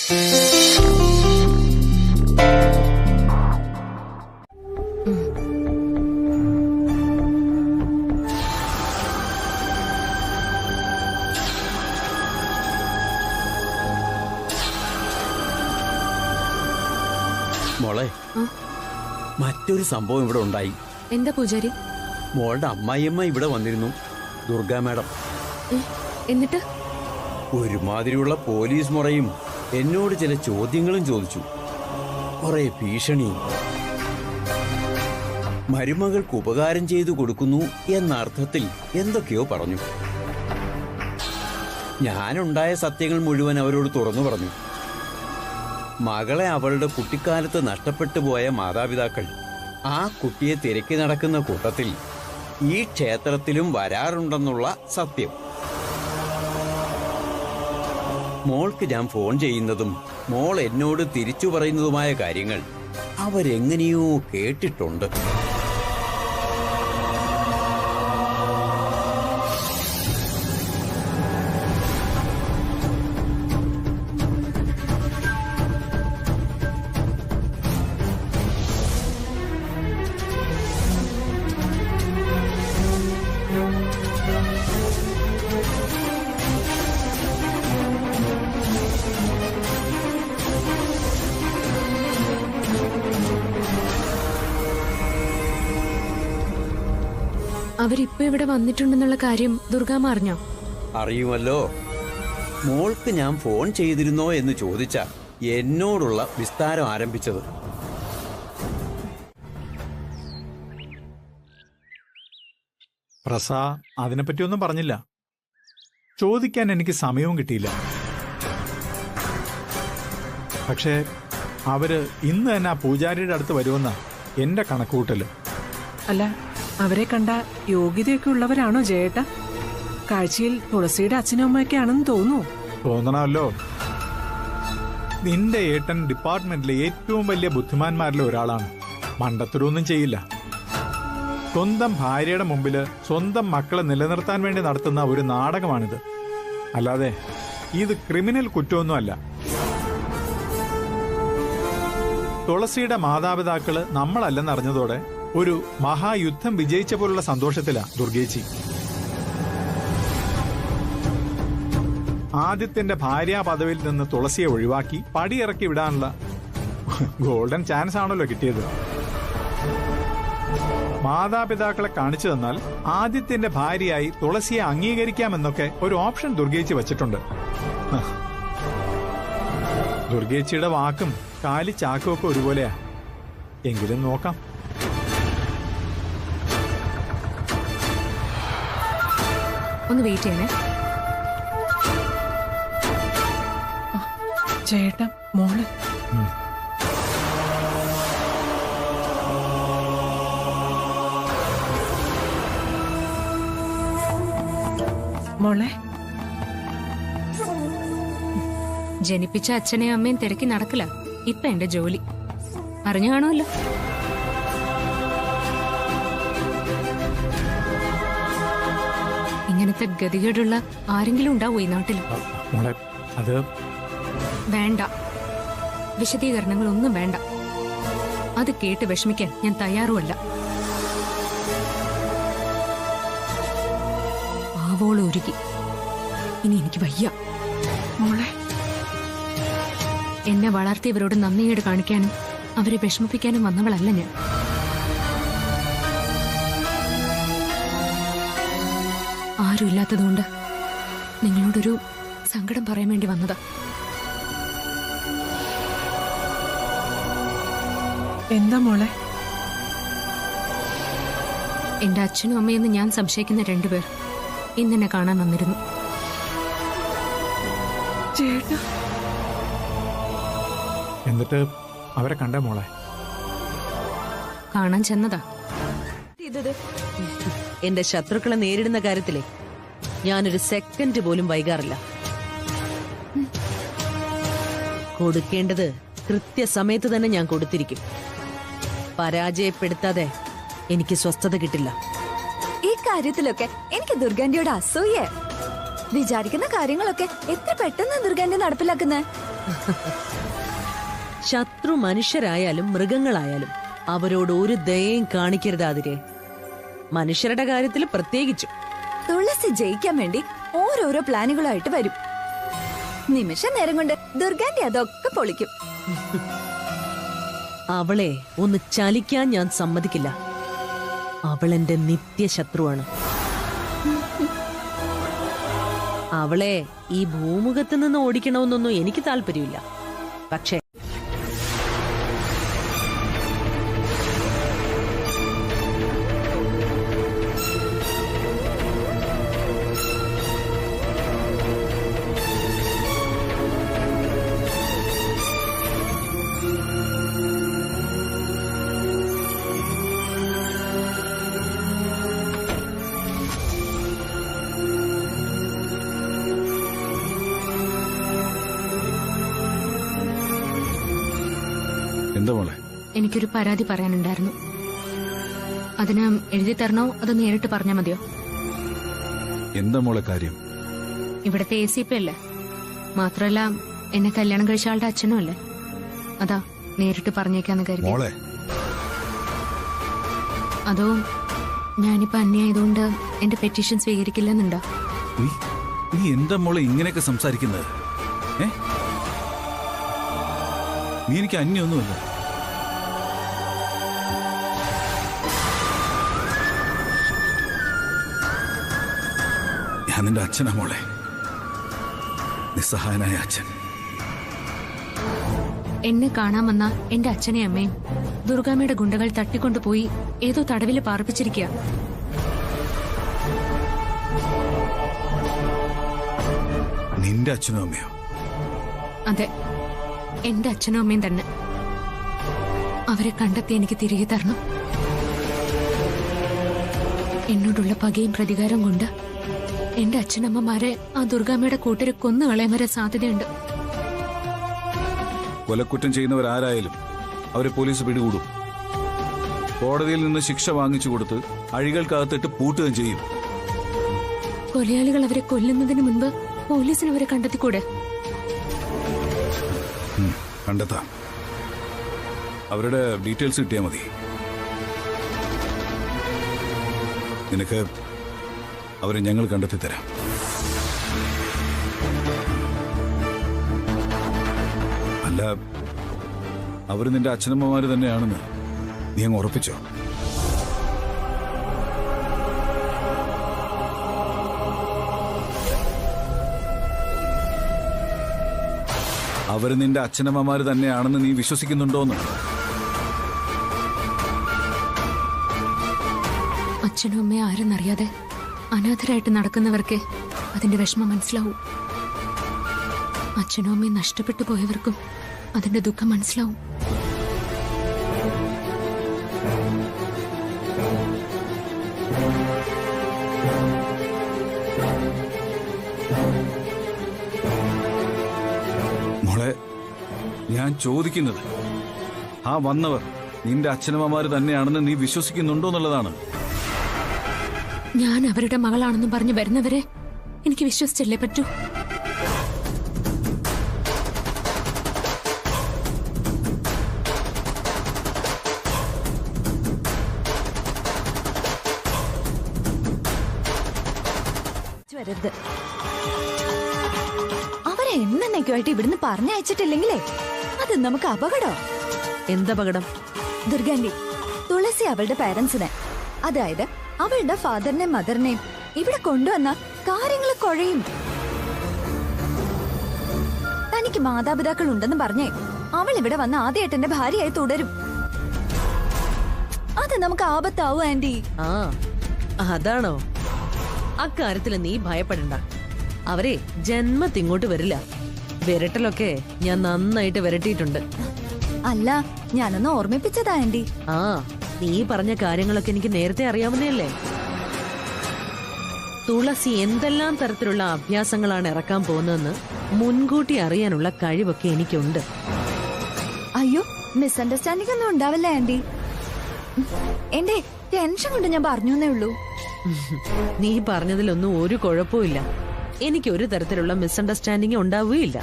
മോളെ, മറ്റൊരു സംഭവം ഇവിടെ ഉണ്ടായി. എന്താ പൂജാരി? മോളുടെ അമ്മായിയമ്മ ഇവിടെ വന്നിരുന്നു, ദുർഗാ മാഡം. എന്നിട്ട് ഒരുമാതിരിയുള്ള പോലീസ് മുറയും എന്നോട് ചില ചോദ്യങ്ങളും ചോദിച്ചു. കുറെ ഭീഷണിയും. മരുമകൾക്ക് ഉപകാരം ചെയ്തു കൊടുക്കുന്നു എന്ന അർത്ഥത്തിൽ എന്തൊക്കെയോ പറഞ്ഞു. ഞാനുണ്ടായ സത്യങ്ങൾ മുഴുവൻ അവരോട് തുറന്നു പറഞ്ഞു. മകളെ അവളുടെ കുട്ടിക്കാലത്ത് നഷ്ടപ്പെട്ടു പോയ മാതാപിതാക്കൾ ആ കുട്ടിയെ തിരക്കി നടക്കുന്ന കൂട്ടത്തിൽ ഈ ക്ഷേത്രത്തിലും വരാറുണ്ടെന്നുള്ള സത്യം. മോൾക്ക് ഞാൻ ഫോൺ ചെയ്യുന്നതും മോൾ എന്നോട് തിരിച്ചു പറയുന്നതുമായ കാര്യങ്ങൾ അവരെങ്ങനെയോ കേട്ടിട്ടുണ്ട്. അവരിപ്പോ ഇവിടെ വന്നിട്ടുണ്ടെന്നുള്ള കാര്യം ദുർഗാമ്മ അറിഞ്ഞോ? അറിയുമല്ലോ. മോൾക്ക് ഞാൻ ഫോൺ ചെയ്തിരുന്നോ എന്ന് ചോദിച്ച എന്നോടുള്ള വിസ്താരം ആരംഭിച്ചത്. പ്രസ അതിനെപ്പറ്റിയൊന്നും പറഞ്ഞില്ല. ചോദിക്കാൻ എനിക്ക് സമയവും കിട്ടിയില്ല. പക്ഷേ അവര് ഇന്ന് തന്നെ ആ പൂജാരിയുടെ അടുത്ത് വരുമെന്ന എന്റെ കണക്കുകൂട്ടല്. അല്ല, അവരെ കണ്ട യോഗ്യതയൊക്കെ ഉള്ളവരാണോ ജയേട്ട? കാഴ്ചയിൽ തുളസിയുടെ അച്ഛനും അമ്മയൊക്കെ ആണെന്ന് തോന്നുന്നു. തോന്നണമല്ലോ. നിന്റെ ഏട്ടൻ ഡിപ്പാർട്ട്മെന്റിലെ ഏറ്റവും വലിയ ബുദ്ധിമാന്മാരിലെ ഒരാളാണ്. മണ്ടത്തരൊന്നും ചെയ്യില്ല. സ്വന്തം ഭാര്യയുടെ മുമ്പില് സ്വന്തം മക്കളെ നിലനിർത്താൻ വേണ്ടി നടത്തുന്ന ഒരു നാടകമാണിത്. അല്ലാതെ ഇത് ക്രിമിനൽ കുറ്റമൊന്നുമല്ല. തുളസിയുടെ മാതാപിതാക്കള് നമ്മളല്ലെന്നറിഞ്ഞതോടെ ഒരു മഹായുദ്ധം വിജയിച്ച പോലുള്ള സന്തോഷത്തിലാ ദുർഗേച്ചി. ആദിത്യന്റെ ഭാര്യാ പദവിയിൽ നിന്ന് തുളസിയെ ഒഴിവാക്കി പടിയിറക്കി വിടാനുള്ള ഗോൾഡൻ ചാൻസ് ആണല്ലോ കിട്ടിയത്. മാതാപിതാക്കളെ കാണിച്ചു തന്നാൽ ആദിത്യന്റെ ഭാര്യയായി തുളസിയെ അംഗീകരിക്കാമെന്നൊക്കെ ഒരു ഓപ്ഷൻ ദുർഗേച്ചി വച്ചിട്ടുണ്ട്. ദുർഗേച്ചിയുടെ വാക്കും കാലി ചാക്കും ഒക്കെ ഒരുപോലെയാ. എങ്കിലും നോക്കാം. ഒന്ന് വെയിറ്റ് ചെയ്യണേ. ചേട്ടാ, മോള് മോളെ, ജനിപ്പിച്ച അച്ഛനെയും അമ്മയും തിരക്കി നടക്കില്ല ഇപ്പൊ എന്റെ ജോലി. അറിഞ്ഞു കാണുമല്ലോ. ഇങ്ങനത്തെ ഗതികേടുള്ള ആരെങ്കിലും ഉണ്ടാവോ ഈ നാട്ടിൽ? അത് വേണ്ട, വിശദീകരണങ്ങളൊന്നും വേണ്ട. അത് കേട്ട് വിഷമിക്കാൻ ഞാൻ തയ്യാറുമല്ല. ആവോളം ഒരുക്കി. ഇനി എനിക്ക് വയ്യ. മോളെ, എന്നെ വളർത്തിയവരോട് നന്ദിയേട് കാണിക്കാനും അവരെ വിഷമിപ്പിക്കാനും വന്നവളല്ല ഞാൻ. ആരുമില്ലാത്തതുകൊണ്ട് നിങ്ങളോടൊരു സങ്കടം പറയാൻ വേണ്ടി വന്നതാ. എന്താ മോളെ? എന്റെ അച്ഛനും അമ്മയെന്ന് ഞാൻ സംശയിക്കുന്ന രണ്ടുപേർ ഇന്നെന്നെ കാണാൻ വന്നിരുന്നു. ചേട്ടാ, എന്നിട്ട് അവരെ കണ്ടേ മോളെ? കാണാൻ ചെന്നതാ. എന്റെ ശത്രുക്കളെ നേരിടുന്ന കാര്യത്തിലെ ഞാനൊരു സെക്കൻഡ് പോലും വൈകാറില്ല. കൊടുക്കേണ്ടത് കൃത്യസമയത്ത് തന്നെ ഞാൻ കൊടുത്തിരിക്കും. പരാജയപ്പെടുത്താതെ എനിക്ക് സ്വസ്ഥത കിട്ടില്ല. ഈ കാര്യത്തിലൊക്കെ എനിക്ക് ദുർഗാന്റിയോട് അസൂയ. വിചാരിക്കുന്ന കാര്യങ്ങളൊക്കെ എത്ര പെട്ടെന്ന് ദുർഗാന്റി നടപ്പിലാക്കുന്നേ. ശത്രു മനുഷ്യരായാലും മൃഗങ്ങളായാലും അവരോട് ഒരു ദയയും കാണിക്കരുത് അതിരെ. മനുഷ്യരുടെ കാര്യത്തിൽ പ്രത്യേകിച്ചും. തുളസി ജയിക്കാൻ വേണ്ടി ഓരോരോ പ്ലാനുകളായിട്ട് വരും. നിമിഷ നേരം കൊണ്ട് ദുർഗാന്റെ അതൊക്കെ പൊളിക്കും. അവളെ ഒന്ന് ചലിക്കാൻ ഞാൻ സമ്മതിക്കില്ല. അവളെന്റെ നിത്യശത്രുവാണ്. അവളെ ഈ ഭൂമുഖത്ത് നിന്ന് ഓടിക്കണമെന്നൊന്നും എനിക്ക് താല്പര്യമില്ല. പക്ഷേ എന്താ മോളെ? എനിക്കൊരു പരാതി പറയാനുണ്ടായിരുന്നു. അതിന് എഴുതി തരണോ അതോ നേരിട്ട് പറഞ്ഞാൽ മതിയോ? എന്താ മോളെ കാര്യം? ഇവിടത്തെ ACP അല്ലേ, മാത്രല്ല എന്നെ കല്യാണം കഴിച്ച ആളുടെ അച്ഛനും അല്ലേ. അതാ നേരിട്ട് പറഞ്ഞേക്കാന്ന് കരുതി. മോളെ, അതോ ഞാനിപ്പോ അന്യായതുകൊണ്ട് എന്റെ പെറ്റീഷൻ സ്വീകരിക്കില്ലെന്നുണ്ടോ? നീ എന്താ മോളെ ഇങ്ങനെയൊക്കെ സംസാരിക്കുന്നത്? നീ എനിക്ക് അന്യൊന്നുമല്ല. ഞാൻ നിന്റെ അച്ഛനാ മോളെ, നിസ്സഹായനായ അച്ഛൻ. എന്നെ കാണാൻ വന്ന എന്റെ അച്ഛനെയും അമ്മയും ദുർഗാമ്മയുടെ ഗുണ്ടകൾ തട്ടിക്കൊണ്ടുപോയി ഏതോ തടവില് പാർപ്പിച്ചിരിക്കുക. നിന്റെ അച്ഛനും അമ്മയോ? അതെ, എന്റെ അച്ഛനും അമ്മയും തന്നെ. അവരെ കണ്ടെത്തി എനിക്ക് തിരികെ തരണം. എന്നോടുള്ള പകയും പ്രതികാരം കൊണ്ട് എന്റെ അച്ഛനമ്മമാരെ ആ ദുർഗാമ്മയുടെ കൂട്ടരെ കൊന്നുകളയാൻ വരെ സാധ്യതയുണ്ട്. കൊലക്കുറ്റം ചെയ്യുന്നവരാരായാലും അവരെ പോലീസ് പിടികൂടും. കോടതിയിൽ നിന്ന് ശിക്ഷ വാങ്ങിച്ചു കൊടുത്ത് അഴികൾക്കകത്തിട്ട് പൂട്ടുകയും ചെയ്യും. കൊലയാളികൾ അവരെ കൊല്ലുന്നതിന് മുൻപ് പോലീസിന് അവരെ കണ്ടെത്തിക്കൂടെ? കണ്ടെത്താം. അവരുടെ ഡീറ്റെയിൽസ് കിട്ടിയാൽ മതി. നിനക്ക് അവരെ ഞങ്ങൾ കണ്ടെത്തി തരാം. അല്ല, അവര് നിന്റെ അച്ഛനമ്മമാര് തന്നെയാണെന്ന് നീ അങ്ങ് ഉറപ്പിച്ചോ? അവര് നിന്റെ അച്ഛനമ്മമാര് തന്നെയാണെന്ന് നീ വിശ്വസിക്കുന്നുണ്ടോന്ന്? അച്ഛനും അമ്മയും ആരെന്നറിയാതെ അനാഥരായിട്ട് നടക്കുന്നവർക്ക് അതിന്റെ വിഷമം മനസ്സിലാവും. അച്ഛനും അമ്മയും നഷ്ടപ്പെട്ടു പോയവർക്കും അതിന്റെ ദുഃഖം മനസ്സിലാവും. മോളെ, ഞാൻ ചോദിക്കുന്നത് ആ വന്നവർ നിന്റെ അച്ഛനമ്മമാര് തന്നെയാണെന്ന് നീ വിശ്വസിക്കുന്നുണ്ടോ എന്നുള്ളതാണ്. ഞാൻ അവരുടെ മകളാണെന്നും പറഞ്ഞു വരുന്നവരെ എനിക്ക് വിശ്വസിച്ചല്ലേ പറ്റൂ. അവരെ എന്നേക്കുമായിട്ട് ഇവിടുന്ന് പറഞ്ഞയച്ചിട്ടില്ലെങ്കിലേ അത് നമുക്ക് അപകടം. എന്തപകടം? ദുർഗാന്റി, തുളസി അവളുടെ പേരൻസിനെ, അതായത് അവളുടെ ഫാദറിനെയും മദറിനെയും ഇവിടെ കൊണ്ടുവന്ന കാര്യങ്ങൾ കുഴയും. തനിക്ക് മാതാപിതാക്കൾ ഉണ്ടെന്ന് പറഞ്ഞേ അവൾ ഇവിടെ വന്ന ആദ്യേട്ടന്റെ ഭാര്യയായി തുടരും. അത് നമുക്ക് ആപത്താവൂ ആന്റി. ആ, അതാണോ? അക്കാര്യത്തിൽ നീ ഭയപ്പെടണ്ട. അവരെ ജന്മത്തിങ്ങോട്ട് വരില്ല. വിരട്ടലൊക്കെ ഞാൻ നന്നായിട്ട് വിരട്ടിയിട്ടുണ്ട്. അല്ല, ഞാനൊന്ന് ഓർമ്മിപ്പിച്ചതാ ആന്റി. ആ, നീ പറഞ്ഞ കാര്യങ്ങളൊക്കെ എനിക്ക് നേരത്തെ അറിയാവുന്നതല്ലേ. തുളസി എന്തെല്ലാം തരത്തിലുള്ള അഭ്യാസങ്ങളാണ് ഇറക്കാൻ പോകുന്നതെന്ന് മുൻകൂട്ടി അറിയാനുള്ള കഴിവൊക്കെ എനിക്കുണ്ട്. അയ്യോ, മിസ്അണ്ടർസ്റ്റാൻഡിംഗ് ഒന്നും ഉണ്ടാവില്ല ആന്റി. എന്റെ ടെൻഷൻ കൊണ്ട് ഞാൻ പറഞ്ഞേ ഉള്ളൂ. നീ പറഞ്ഞതിലൊന്നും ഒരു കുഴപ്പമില്ല. എനിക്ക് ഒരു തരത്തിലുള്ള മിസ്അണ്ടർസ്റ്റാൻഡിംഗ് ഉണ്ടാവുകയില്ല.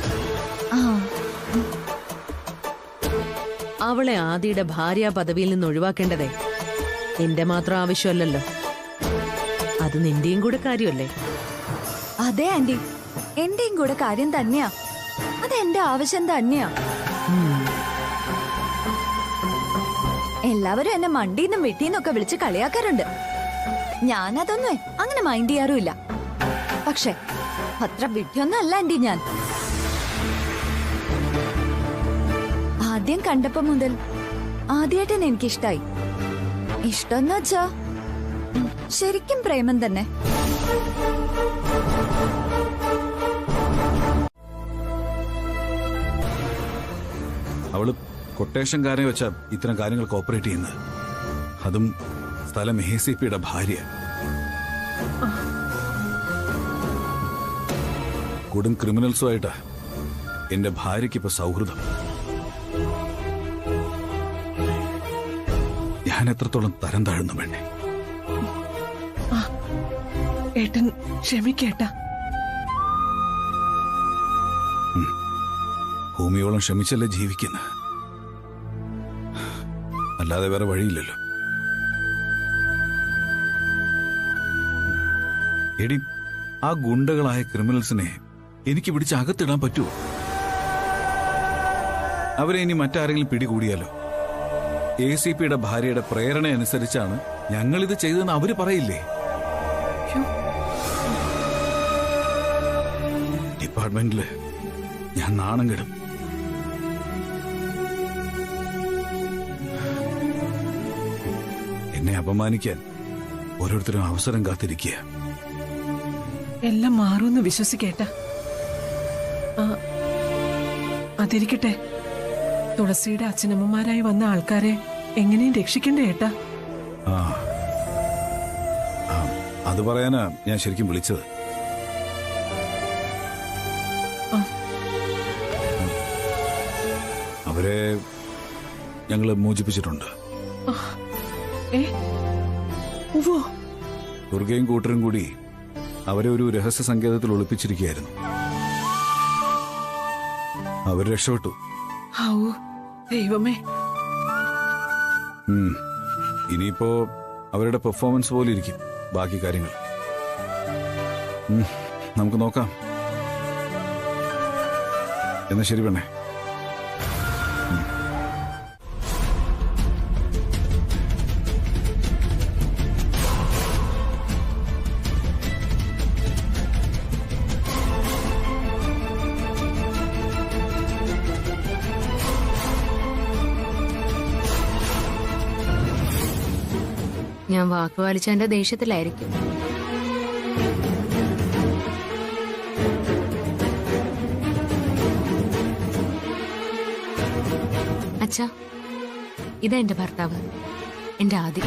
ആ, അവളെ ആദിയുടെ ഭാര്യ പദവിയിൽ നിന്ന് ഒഴിവാക്കേണ്ടതേ നിന്റെ മാത്രം ആവശ്യമല്ലല്ലോ, അത് നിന്റെയും കൂടെ കാര്യമല്ലേ? അതെ ആന്റി, എന്റെയും കൂടെ കാര്യം തന്നെയാ. അത് എന്റെ ആവശ്യം തന്നെയാ. എല്ലാവരും എന്നെ മണ്ടീന്നും വെട്ടീന്നൊക്കെ വിളിച്ച് കളിയാക്കാറുണ്ട്. ഞാനതൊന്നും അങ്ങനെ മൈൻഡ് ചെയ്യാറുമില്ല. പക്ഷെ അത്ര വിഡ്ഢിയൊന്നും അല്ല ആന്റി ഞാൻ. ആദ്യം കണ്ടപ്പോ മുതൽ ആദ്യമായിട്ടൻ എനിക്കിഷ്ടായി. ഇഷ്ടമെന്ന് വെച്ചാ ശരിക്കും പ്രേമം തന്നെ. അവള് കൊട്ടേഷൻകാരനെ വെച്ചാ ഇത്തരം കാര്യങ്ങൾ കോപ്പറേറ്റ് ചെയ്യുന്നത്. അതും സ്ഥലം ACPയുടെ ഭാര്യ. കൊടും ക്രിമിനൽസുമായിട്ടാ എന്റെ ഭാര്യയ്ക്ക് ഇപ്പൊ സൗഹൃദം. ഞാൻ എത്രത്തോളം തരം താഴ്ന്നു വേണ്ടേ? ഏട്ടൻ ക്ഷമിക്കേട്ടാ. ഭൂമിയോളം ക്ഷമിച്ചല്ലേ ജീവിക്കുന്ന, അല്ലാതെ വേറെ വഴിയില്ലല്ലോ. എടി, ആ ഗുണ്ടകളായ ക്രിമിനൽസിനെ എനിക്ക് പിടിച്ച് അകത്തിടാൻ പറ്റുമോ? അവരെ ഇനി മറ്റാരെങ്കിലും പിടികൂടിയാലോ? ACPയുടെ ഭാര്യയുടെ പ്രേരണ അനുസരിച്ചാണ് ഞങ്ങളിത് ചെയ്തതെന്ന് അവര് പറയില്ലേ? ഡിപ്പാർട്ട്മെന്റില് ഞാൻ നാണം കെടും. എന്നെ അപമാനിക്കാൻ ഓരോരുത്തരും അവസരം കാത്തിരിക്കുക. എല്ലാം മാറുമെന്ന് വിശ്വസിക്കേട്ടാ. അതിരിക്കട്ടെ, തുളസിയുടെ അച്ഛനമ്മമാരായി വന്ന ആൾക്കാരെ എങ്ങനെയും രക്ഷിക്കണ്ടേ ഏട്ടാ? അത് പറയാനാ ഞാൻ ശരിക്കും വിളിച്ചത്. അവരെ ഞങ്ങള് മോചിപ്പിച്ചിട്ടുണ്ട്. ദുർഗയും കൂട്ടരും കൂടി അവരെ ഒരു രഹസ്യ സങ്കേതത്തിൽ ഒളിപ്പിച്ചിരിക്കുകയായിരുന്നു. അവർ രക്ഷപ്പെട്ടു. ദൈവമേ. ഇനിയിപ്പോ അവരുടെ പെർഫോമൻസ് പോലെ ഇരിക്കും ബാക്കി കാര്യങ്ങൾ. നമുക്ക് നോക്കാം. എന്നാ ശരി പെണ്ണേ. ഞാൻ വാക്കുപാലിച്ചതിന്റെ ദേഷ്യത്തിലായിരിക്കും. അച്ഛാ, ഇതാ എന്റെ ഭർത്താവ്, എന്റെ ആദി.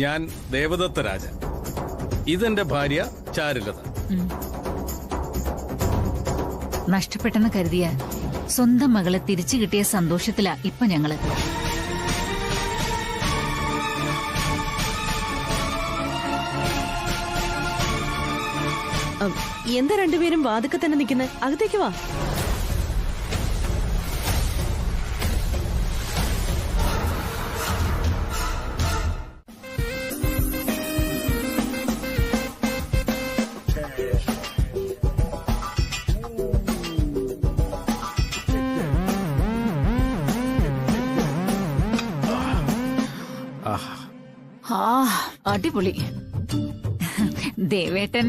ഞാൻ ദേവദത്ത രാജ. ഇതെന്റെ ഭാര്യ ചാരുലത. നഷ്ടപ്പെട്ടെന്ന് കരുതിയ സ്വന്തം മകളെ തിരിച്ചു കിട്ടിയ സന്തോഷത്തിലാ ഇപ്പൊ ഞങ്ങള്. എന്താ രണ്ടുപേരും വാതുക്കെ തന്നെ നിൽക്കുന്നത്? അകത്തേക്ക് വാ. അടിപൊളി. ദേവേട്ടൻ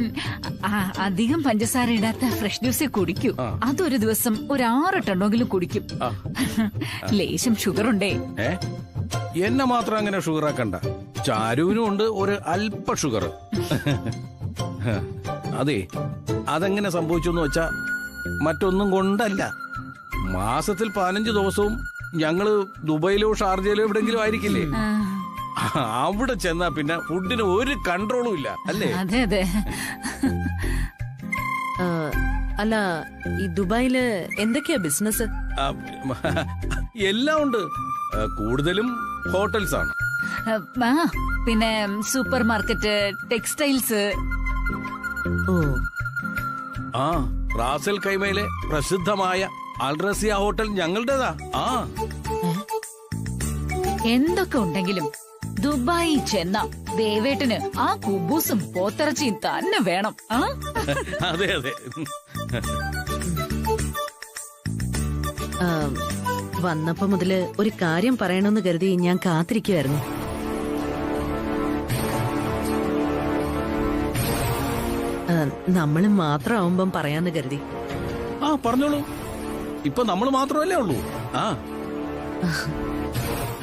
അധികം പഞ്ചസാര ഇടാത്ത ഫ്രഷ് ജ്യൂസേ കുടിക്കൂ. അതൊരു ദിവസം ഒരു 6 ടണ്ണെങ്കിലും കുടിക്കും. ലേശം ഷുഗർ ഉണ്ടേ. എന്നെ മാത്രം അങ്ങനെ ഷുഗർ ആക്കണ്ട. ചാരുവിനും ഉണ്ട് ഒരു അല്പ ഷുഗർ. അതെ, അതെങ്ങനെ സംഭവിച്ചെന്ന് വെച്ചാ മറ്റൊന്നും കൊണ്ടല്ല. മാസത്തിൽ 15 ദിവസവും ഞങ്ങള് ദുബൈയിലോ ഷാർജയിലോ എവിടെങ്കിലും ആയിരിക്കില്ലേ? അവിടെ ചെന്നാ പിന്നെ ഫുഡിന് ഒരു കൺട്രോളും ഇല്ല, അല്ലേ? അതെ അതെ. അല്ല, ഈ ദുബായില് എന്തൊക്കെയാ ബിസിനസ്? എല്ലാം ഉണ്ട്. കൂടുതലും ഹോട്ടൽസ് ആണ്. പിന്നെ സൂപ്പർ മാർക്കറ്റ്, ടെക്സ്റ്റൈൽസ്. ഓ, ആ റാസൽ കൈമയിലെ പ്രസിദ്ധമായ അൽറസിയ ഹോട്ടൽ ഞങ്ങളുടേതാ. ആ എന്തൊക്കെ ഉണ്ടെങ്കിലും ദുബായി ചെന്ന ദേവേട്ടന് ആ കുബൂസും പോത്തിറച്ചിയും തന്നെ വേണം. ആ അതെ അതെ. ആ, വന്നപ്പോ മുതല് ഒരു കാര്യം പറയണമെന്ന് കരുതി ഞാൻ കാത്തിരിക്കുമായിരുന്നു. നമ്മള് മാത്രമാവുമ്പം പറയാന്ന് കരുതി. ആ പറഞ്ഞോളൂ. ഇപ്പൊ നമ്മൾ മാത്രമല്ലേ ഉള്ളൂ. ആ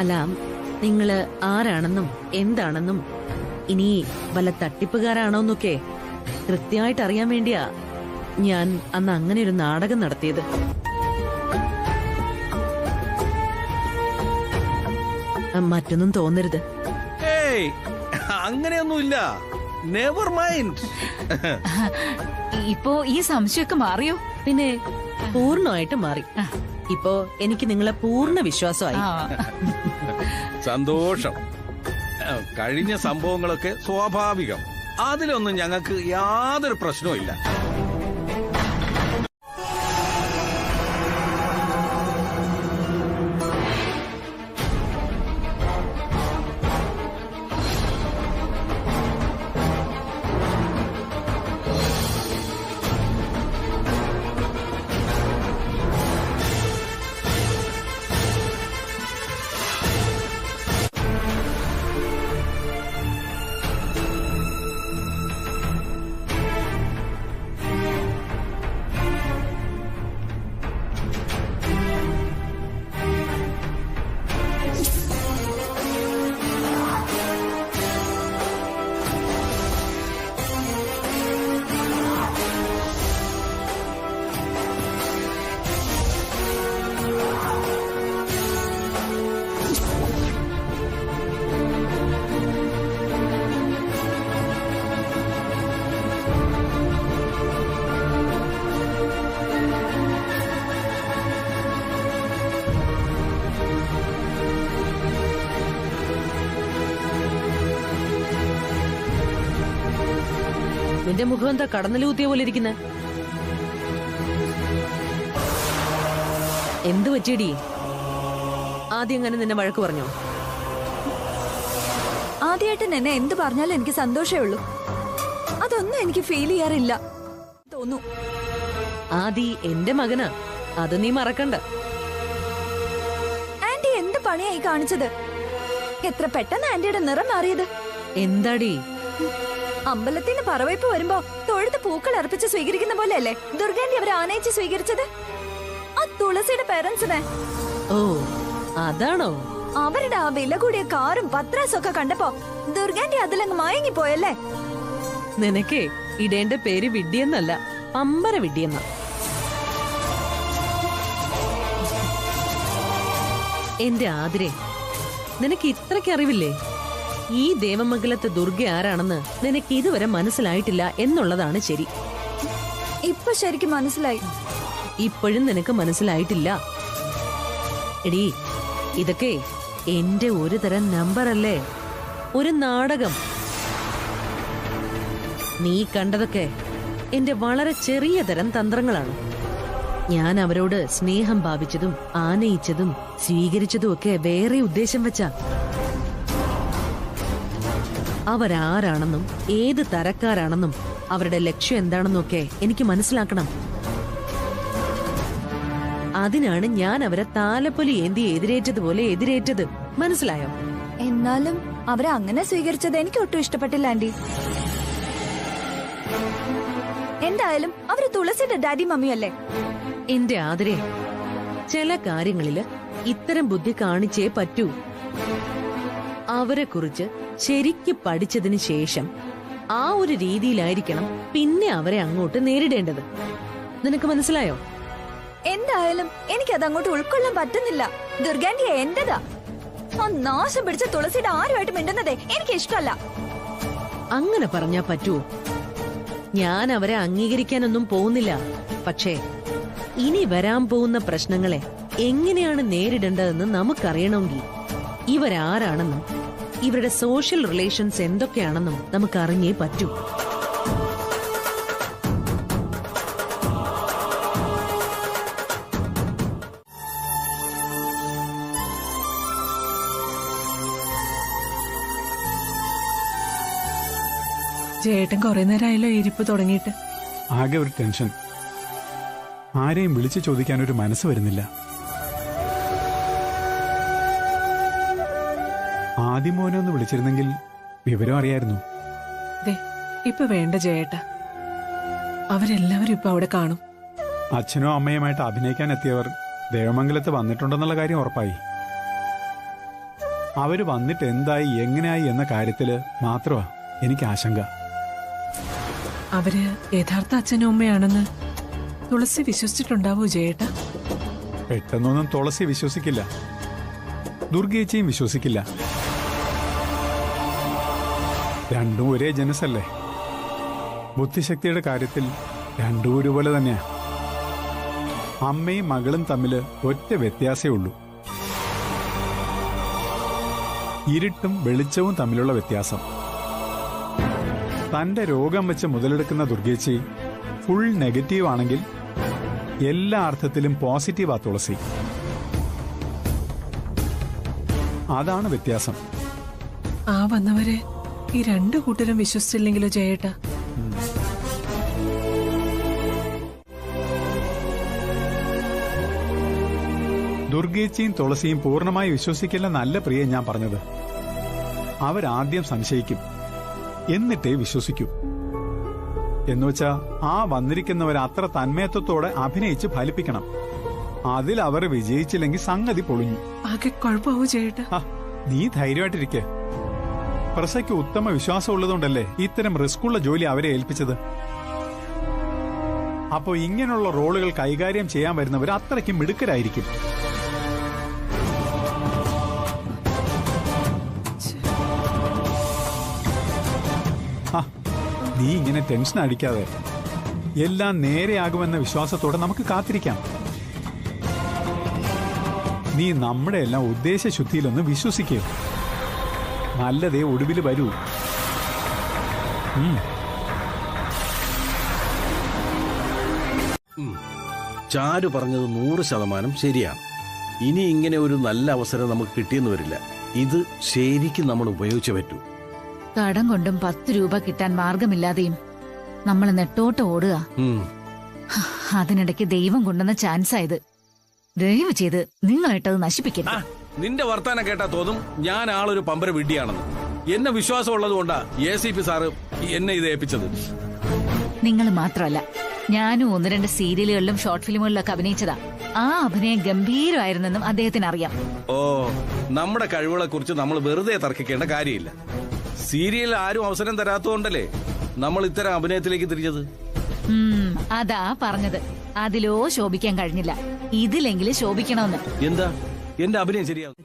അല്ല, നിങ്ങള് ആരാണെന്നും എന്താണെന്നും ഇനി വല്ല തട്ടിപ്പുകാരാണോന്നൊക്കെ കൃത്യമായിട്ട് അറിയാൻ വേണ്ടിയാ ഞാൻ അന്ന് അങ്ങനെ ഒരു നാടകം നടത്തിയത്. മറ്റൊന്നും തോന്നരുത്. ഏയ് അങ്ങനെയൊന്നുമില്ല. Never mind. ഇപ്പോ ഈ സംശയമൊക്കെ മാറിയോ? പിന്നെ പൂർണ്ണമായിട്ട് മാറി. ഇപ്പോ എനിക്ക് നിങ്ങളെ പൂർണ്ണ വിശ്വാസമായി. സന്തോഷം. കഴിഞ്ഞ സംഭവങ്ങളൊക്കെ സ്വാഭാവികം. അതിലൊന്നും ഞങ്ങൾക്ക് യാതൊരു പ്രശ്നവും ഇല്ല. നിന്റെ മുഖം എന്താ കടന്നലൂത്തിയ പോലെ ഇരിക്കുന്നെ? എന്തു പറ്റിയടി? ആദ്യം എങ്ങനെ നിന്നെ വഴക്ക് പറഞ്ഞോ? ആദ്യമായിട്ട് എന്നെ എന്ത് പറഞ്ഞാലും എനിക്ക് സന്തോഷമേ ഉള്ളൂ. അതൊന്നും എനിക്ക് ഫീൽ ചെയ്യാറില്ല തോന്നു. ആദി എന്റെ മകനാ, അത് നീ മറക്കണ്ട. ആന്റി എന്ത് പണിയായി കാണിച്ചത്? എത്ര പെട്ടെന്ന് ആന്റിയുടെ നിറം മാറിയത്. എന്താടി? അമ്പലത്തിന് പറവയ്പ് വരുമ്പോ തൊഴുത്ത് പൂക്കൾ അർപ്പിച്ച് സ്വീകരിക്കുന്ന പോലെയല്ലേ ദുർഗാന്റി അവരെ ആനയിച്ച് സ്വീകരിച്ചത്? ആ തുളസിയുടെ പേരൻസിനെ. ഓ, അതാണോ? അവരുടെ ആ വില കൂടിയ കാറും പത്രാസും ഒക്കെ കണ്ടപ്പോ ദുർഗാന്റി അതിലങ്ങ് മയങ്ങിപ്പോയല്ലേ? നിനക്കേ ഇടേണ്ട പേര് വിഡ്ഢിയെന്നല്ല, പമ്പര വിഡ്ഢിയെന്ന. എന്റെ ആതിരേ, നിനക്ക് ഇത്രയ്ക്ക് അറിവില്ലേ? ഈ ദേവമംഗലത്തെ ദുർഗ ആരാണെന്ന് നിനക്ക് ഇതുവരെ മനസ്സിലായിട്ടില്ല എന്നുള്ളതാണ് ശരി. ഇപ്പൊ ശരിക്കും മനസ്സിലായി. ഇപ്പോഴും നിനക്ക് മനസ്സിലായിട്ടില്ല. എടീ, ഇതൊക്കെ എന്റെ ഒരു തരം നമ്പറല്ലേ, ഒരു നാടകം. നീ കണ്ടതൊക്കെ എന്റെ വളരെ ചെറിയ തരം തന്ത്രങ്ങളാണ്. ഞാൻ അവരോട് സ്നേഹം ഭാവിച്ചതും ആനയിച്ചതും സ്വീകരിച്ചതും ഒക്കെ വേറെ ഉദ്ദേശം വെച്ചാ. അവരാരാണെന്നും ഏത് തരക്കാരാണെന്നും അവരുടെ ലക്ഷ്യം എന്താണെന്നൊക്കെ എനിക്ക് മനസ്സിലാക്കണം. അതിനാണ് ഞാൻ അവരെ താലപ്പൊലി ഏന്തി എതിരേറ്റതുപോലെ എതിരേറ്റത്. മനസ്സിലായോ? എന്നാലും അവരെ അങ്ങനെ സ്വീകരിച്ചത് എനിക്ക് ഒട്ടും ഇഷ്ടപ്പെട്ടില്ല ആന്റി. എന്തായാലും അവര് തുളസിയുടെ ഡാഡി മമ്മിയല്ലേ? എന്റെ ആദരേ, ചില കാര്യങ്ങളില് ഇത്തരം ബുദ്ധി കാണിച്ചേ പറ്റൂ. അവരെ കുറിച്ച് ശരിക്ക് പഠിച്ചതിന് ശേഷം ആ ഒരു രീതിയിലായിരിക്കണം പിന്നെ അവരെ അങ്ങോട്ട് നേരിടേണ്ടത്. നിനക്ക് മനസ്സിലായോ? എന്തായാലും എനിക്കത് അങ്ങോട്ട് ഉൾക്കൊള്ളാൻ പറ്റുന്നില്ല. ദുർഗാന്റി എന്റേതാ. ആ നാശം പിടിച്ച തുളസിയുടെ ആരുമായിട്ട് മിണ്ടുന്നതേ എനിക്ക് ഇഷ്ടമല്ല. അങ്ങനെ പറഞ്ഞാ പറ്റുമോ? ഞാൻ അവരെ അംഗീകരിക്കാനൊന്നും പോകുന്നില്ല. പക്ഷേ ഇനി വരാൻ പോകുന്ന പ്രശ്നങ്ങളെ എങ്ങനെയാണ് നേരിടേണ്ടതെന്ന് നമുക്കറിയണമെങ്കിൽ ഇവരാരാണെന്നും ഇവരുടെ സോഷ്യൽ റിലേഷൻസ് എന്തൊക്കെയാണെന്നും നമുക്ക് അറിഞ്ഞേ പറ്റൂ. ജയേട്ടൻ കുറെ നേരമായല്ലോ ഇരിപ്പ് തുടങ്ങിയിട്ട്. ആകെ ഒരു ടെൻഷൻ. ആരെയും വിളിച്ചു ചോദിക്കാൻ ഒരു മനസ്സ് വരുന്നില്ല. ആദ്യം മോനെ ഒന്ന് വിളിച്ചിരുന്നെങ്കിൽ വിവരം അറിയായിരുന്നു. ദേ ഇപ്പൊ വേണ്ട ജയേട്ട, അവരെല്ലാവരും ഇപ്പൊ അവിടെ കാണും. അച്ഛനോ അമ്മയുമായിട്ട് അഭിനയിക്കാൻ എത്തിയവർ ദേവമംഗലത്ത് വന്നിട്ടുണ്ടെന്നുള്ള കാര്യം ഉറപ്പായി. അവര് വന്നിട്ട് എന്തായി എങ്ങനെയായി എന്ന കാര്യത്തില് മാത്രമാ എനിക്ക് ആശങ്ക. അവര് യഥാർത്ഥ അച്ഛനും അമ്മയാണെന്ന് തുളസി വിശ്വസിച്ചിട്ടുണ്ടാവൂ ജയേട്ട? പെട്ടെന്നൊന്നും തുളസി വിശ്വസിക്കില്ല, ദുർഗേച്ചിയും വിശ്വസിക്കില്ല. രണ്ടും ഒരേ ജനസല്ലേ. ബുദ്ധിശക്തിയുടെ കാര്യത്തിൽ രണ്ടും ഒരുപോലെ തന്നെയാ. അമ്മയും മകളും തമ്മില് ഒറ്റ വ്യത്യാസമേ ഉള്ളൂ, ഇരുട്ടും വെളിച്ചവും തമ്മിലുള്ള വ്യത്യാസം. തന്റെ രോഗം വെച്ച് മുതലെടുക്കുന്ന ദുർഗേച്ചി ഫുൾ നെഗറ്റീവ് ആണെങ്കിൽ എല്ലാ അർത്ഥത്തിലും പോസിറ്റീവാ തുളസി. അതാണ് വ്യത്യാസം. ആ വന്നവരെ ഈ രണ്ടു കൂട്ടരും വിശ്വസിച്ചില്ലെങ്കിലോ ജയേട്ട? ദുർഗേച്ചിയും തുളസിയും പൂർണ്ണമായി വിശ്വസിക്കില്ലെന്നല്ല പ്രിയ ഞാൻ പറഞ്ഞത്. അവരാദ്യം സംശയിക്കും, എന്നിട്ടേ വിശ്വസിക്കൂ. എന്നുവെച്ചാ ആ വന്നിരിക്കുന്നവർ അത്ര തന്മയത്വത്തോടെ അഭിനയിച്ച് ഫലിപ്പിക്കണം. അതിൽ അവർ വിജയിച്ചില്ലെങ്കിൽ സംഗതി പൊളിഞ്ഞു. ആകെ കുഴപ്പമാവൂ ചേട്ടാ. നീ ധൈര്യമായിട്ടിരിക്കെ. പ്രസയ്ക്ക് ഉത്തമ വിശ്വാസം ഉള്ളതുകൊണ്ടല്ലേ ഇത്തരം റിസ്ക്കുള്ള ജോലി അവരെ ഏൽപ്പിച്ചത്. അപ്പോ ഇങ്ങനെയുള്ള റോളുകൾ കൈകാര്യം ചെയ്യാൻ വരുന്നവർ അത്രയ്ക്കും മിടുക്കരായിരിക്കും. നീ ഇങ്ങനെ ടെൻഷൻ അടിക്കാതെ, എല്ലാം നേരെയാകുമെന്ന വിശ്വാസത്തോടെ നമുക്ക് കാത്തിരിക്കാം. നീ നമ്മുടെ എല്ലാം ഉദ്ദേശശുദ്ധിയിലൊന്ന് വിശ്വസിക്കുക. നല്ലതേ ഒടുവിൽ വരൂ. ചാരു പറഞ്ഞത് 100% ശരിയാണ്. ഇനി ഇങ്ങനെ ഒരു നല്ല അവസരം നമുക്ക് കിട്ടിയെന്ന് വരില്ല. ഇത് ശരിക്കും നമ്മൾ ഉപയോഗിച്ചേ പറ്റൂ. കടം കൊണ്ടും 10 രൂപ കിട്ടാൻ മാർഗമില്ലാതെയും നമ്മൾ നെട്ടോട്ട് ഓടുക. അതിനിടയ്ക്ക് ദൈവം കൊണ്ടുവന്ന ചാൻസ് ആയത്. ദയവ് ചെയ്ത് നിങ്ങളായിട്ടത് നശിപ്പിക്കരുത്. നിന്റെ വർത്താനം കേട്ടാ തോന്നും ഞാൻ ആളൊരു പമ്പര വിഡ്ഢിയാണെന്ന്. എന്നെ വിശ്വാസമുള്ളത് കൊണ്ടാ ACP സാറ് എന്നെ ഇത് ഏൽപ്പിച്ചത്. നിങ്ങൾ മാത്രമല്ല, ഞാനും 1-2 സീരിയലുകളിലും ഷോർട്ട് ഫിലിമുകളിലൊക്കെ അഭിനയിച്ചതാ. ആ അഭിനയം ഗംഭീരമായിരുന്നെന്നും അദ്ദേഹത്തിന് അറിയാം. ഓ, നമ്മുടെ കഴിവുകളെ കുറിച്ച് നമ്മൾ വെറുതെ തർക്കിക്കേണ്ട കാര്യമില്ല. സീരിയലിൽ ആരും അവസരം തരാത്തതുകൊണ്ടല്ലേ നമ്മൾ ഇത്തരം അഭിനയത്തിലേക്ക് തിരിച്ചത്. അതാ പറഞ്ഞത്. അതിലോ ശോഭിക്കാൻ കഴിഞ്ഞില്ല, ഇതിലെങ്കിലും ശോഭിക്കണമെന്ന്. എന്താ എന്റെ അഭിനയം ശരിയാവും?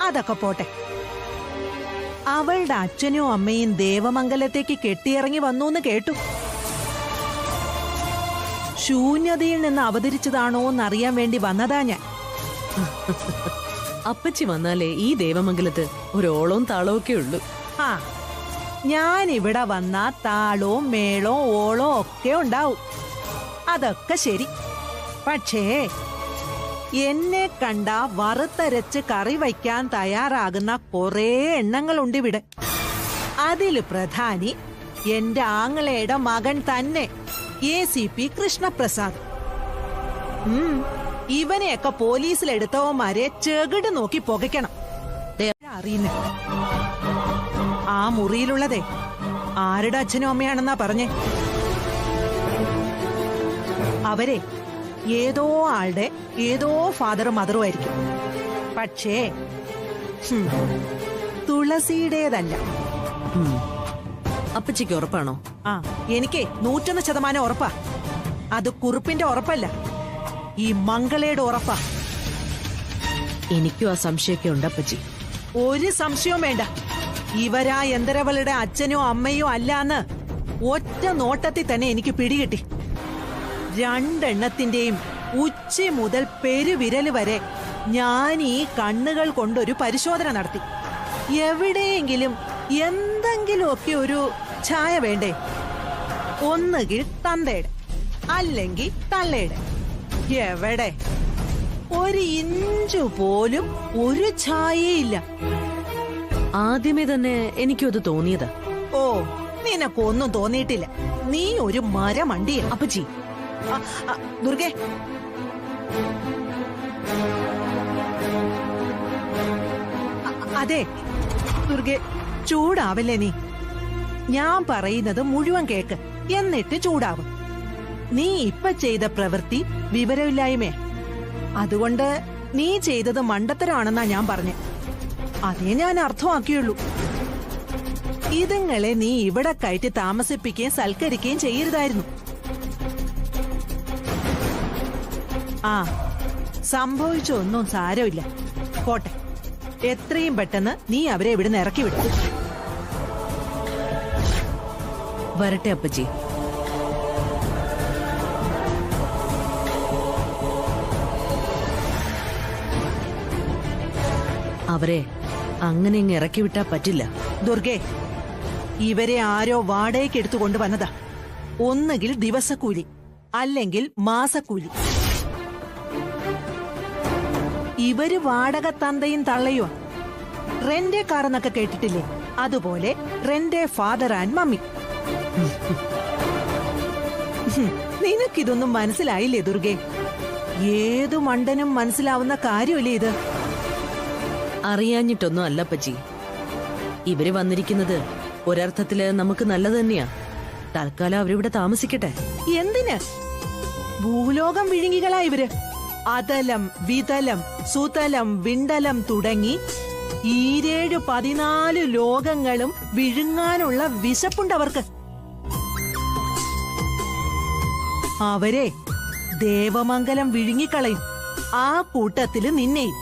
അതൊക്കെ പോട്ടെ. അവളുടെ അച്ഛനും അമ്മയും ദേവമംഗലത്തേക്ക് കെട്ടിയിറങ്ങി വന്നു കേട്ടു. ശൂന്യതയിൽ നിന്ന് അവതരിച്ചതാണോ എന്നറിയാൻ വേണ്ടി വന്നതാ ഞാൻ. അപ്പച്ചി വന്നാലേ ഈ ദേവമംഗലത്ത് ഒരോളവും താളവും ഒക്കെ ഉള്ളൂ. ഞാൻ ഇവിടെ വന്നാ താളവും മേളവും ഓളവും ഒക്കെ ഉണ്ടാവും. അതൊക്കെ ശരി. പക്ഷേ എന്നെ കണ്ട വറുത്തരച്ച് കറി വയ്ക്കാൻ തയ്യാറാകുന്ന കുറേ എണ്ണങ്ങളുണ്ട് ഇവിടെ. അതില് പ്രധാനി എന്റെ ആങ്ങളയുടെ മകൻ തന്നെ, ACP കൃഷ്ണപ്രസാദ്. ഇവനെയൊക്കെ പോലീസിലെടുത്തവന്മാരെ ചെകിട് നോക്കി പുകയ്ക്കണം. അറിയുന്ന ആ മുറിയിലുള്ളതേ ആരുടെ അച്ഛനും അമ്മയാണെന്നാ പറഞ്ഞേ. അവരെ ഏതോ ആളുടെ ഏതോ ഫാദറും മദറും ആയിരിക്കും. പക്ഷേ തുളസിയുടേതല്ല. അപ്പച്ചിക്ക് ഉറപ്പാണോ? എനിക്ക് 101% ഉറപ്പാ. അത് കുറുപ്പിന്റെ ഉറപ്പല്ല, ഈ മംഗളയുടെ ഉറപ്പാ. എനിക്കും ആ സംശയമൊക്കെ ഉണ്ട് അപ്പച്ചി. ഒരു സംശയവും വേണ്ട. ഇവരാ എന്തരവളുടെ അച്ഛനോ അമ്മയോ അല്ലാന്ന് ഒറ്റ നോട്ടത്തിൽ തന്നെ എനിക്ക് പിടികിട്ടി. 2 എണ്ണത്തിന്റെയും ഉച്ചി മുതൽ പെരുവിരല് വരെ ഞാൻ ഈ കണ്ണുകൾ കൊണ്ടൊരു പരിശോധന നടത്തി. എവിടെയെങ്കിലും എന്തെങ്കിലുമൊക്കെ ഒരു ഛായ വേണ്ടേ? ഒന്നുകിൽ തന്തയുടെ അല്ലെങ്കിൽ തള്ളയുടെ. എവിടെ ഒരു ഇഞ്ചു പോലും ഒരു ഛായയില്ല. ആദ്യമേ തന്നെ എനിക്കും അത് തോന്നിയതാ. ഓ, നിനക്കൊന്നും തോന്നിയിട്ടില്ല. നീ ഒരു മരമണ്ടിയ. അപ്പച്ചി, ദുർഗേ, അതെ ദുർഗെ, ചൂടാവില്ലേ നീ. ഞാൻ പറയുന്നത് മുഴുവൻ കേക്ക്, എന്നിട്ട് ചൂടാവും. നീ ഇപ്പൊ ചെയ്ത പ്രവൃത്തി വിവരമില്ലായ്മേ. അതുകൊണ്ട് നീ ചെയ്തത് മണ്ടത്തരാണെന്നാ ഞാൻ പറഞ്ഞെ. അതേ ഞാൻ അർത്ഥമാക്കിയുള്ളൂ. ഇതുങ്ങളെ നീ ഇവിടെ കയറ്റി താമസിപ്പിക്കുകയും സൽക്കരിക്കുകയും ചെയ്യരുതായിരുന്നു. ആ, സംഭവിച്ചൊന്നും സാരമില്ല, പോട്ടെ. എത്രയും പെട്ടെന്ന് നീ അവരെ ഇവിടുന്ന് ഇറക്കി വിടും. വരട്ടെ അപ്പച്ചി. അവരെ അങ്ങനെ ഇങ്ങ് ഇറക്കി വിട്ടാ പറ്റില്ല. ദുർഗേ, ഇവരെ ആരോ വാടകയ്ക്ക് എടുത്തു കൊണ്ടുവന്നതാ. ഒന്നുകിൽ ദിവസക്കൂലി അല്ലെങ്കിൽ മാസക്കൂലി. ഇവര് വാടക തന്തയും തള്ളയുവാ. റെന്റെ കാർ എന്നൊക്കെ കേട്ടിട്ടില്ലേ? അതുപോലെ റെന്റെ ഫാദർ ആൻഡ് മമ്മി. നിനക്കിതൊന്നും മനസ്സിലായില്ലേ ദുർഗേ? ഏതു മണ്ടനും മനസ്സിലാവുന്ന കാര്യമല്ലേ ഇത്? അറിയാഞ്ഞിട്ടൊന്നും അല്ല പച്ചി. ഇവര് വന്നിരിക്കുന്നത് ഒരർത്ഥത്തില് നമുക്ക് നല്ലത് തന്നെയാ. തൽക്കാലം അവരിവിടെ താമസിക്കട്ടെ. എന്തിന്? ഭൂലോകം വിഴുങ്ങികളാ ഇവര്. അതലം, വിതലം, സുതലം, വിണ്ടലം തുടങ്ങി 14 ലോകങ്ങളും വിഴുങ്ങാനുള്ള വിശപ്പുണ്ടവർക്ക്. അവരെ ദേവമംഗലം വിഴുങ്ങിക്കളയും. ആ കൂട്ടത്തില് നിന്നെയും.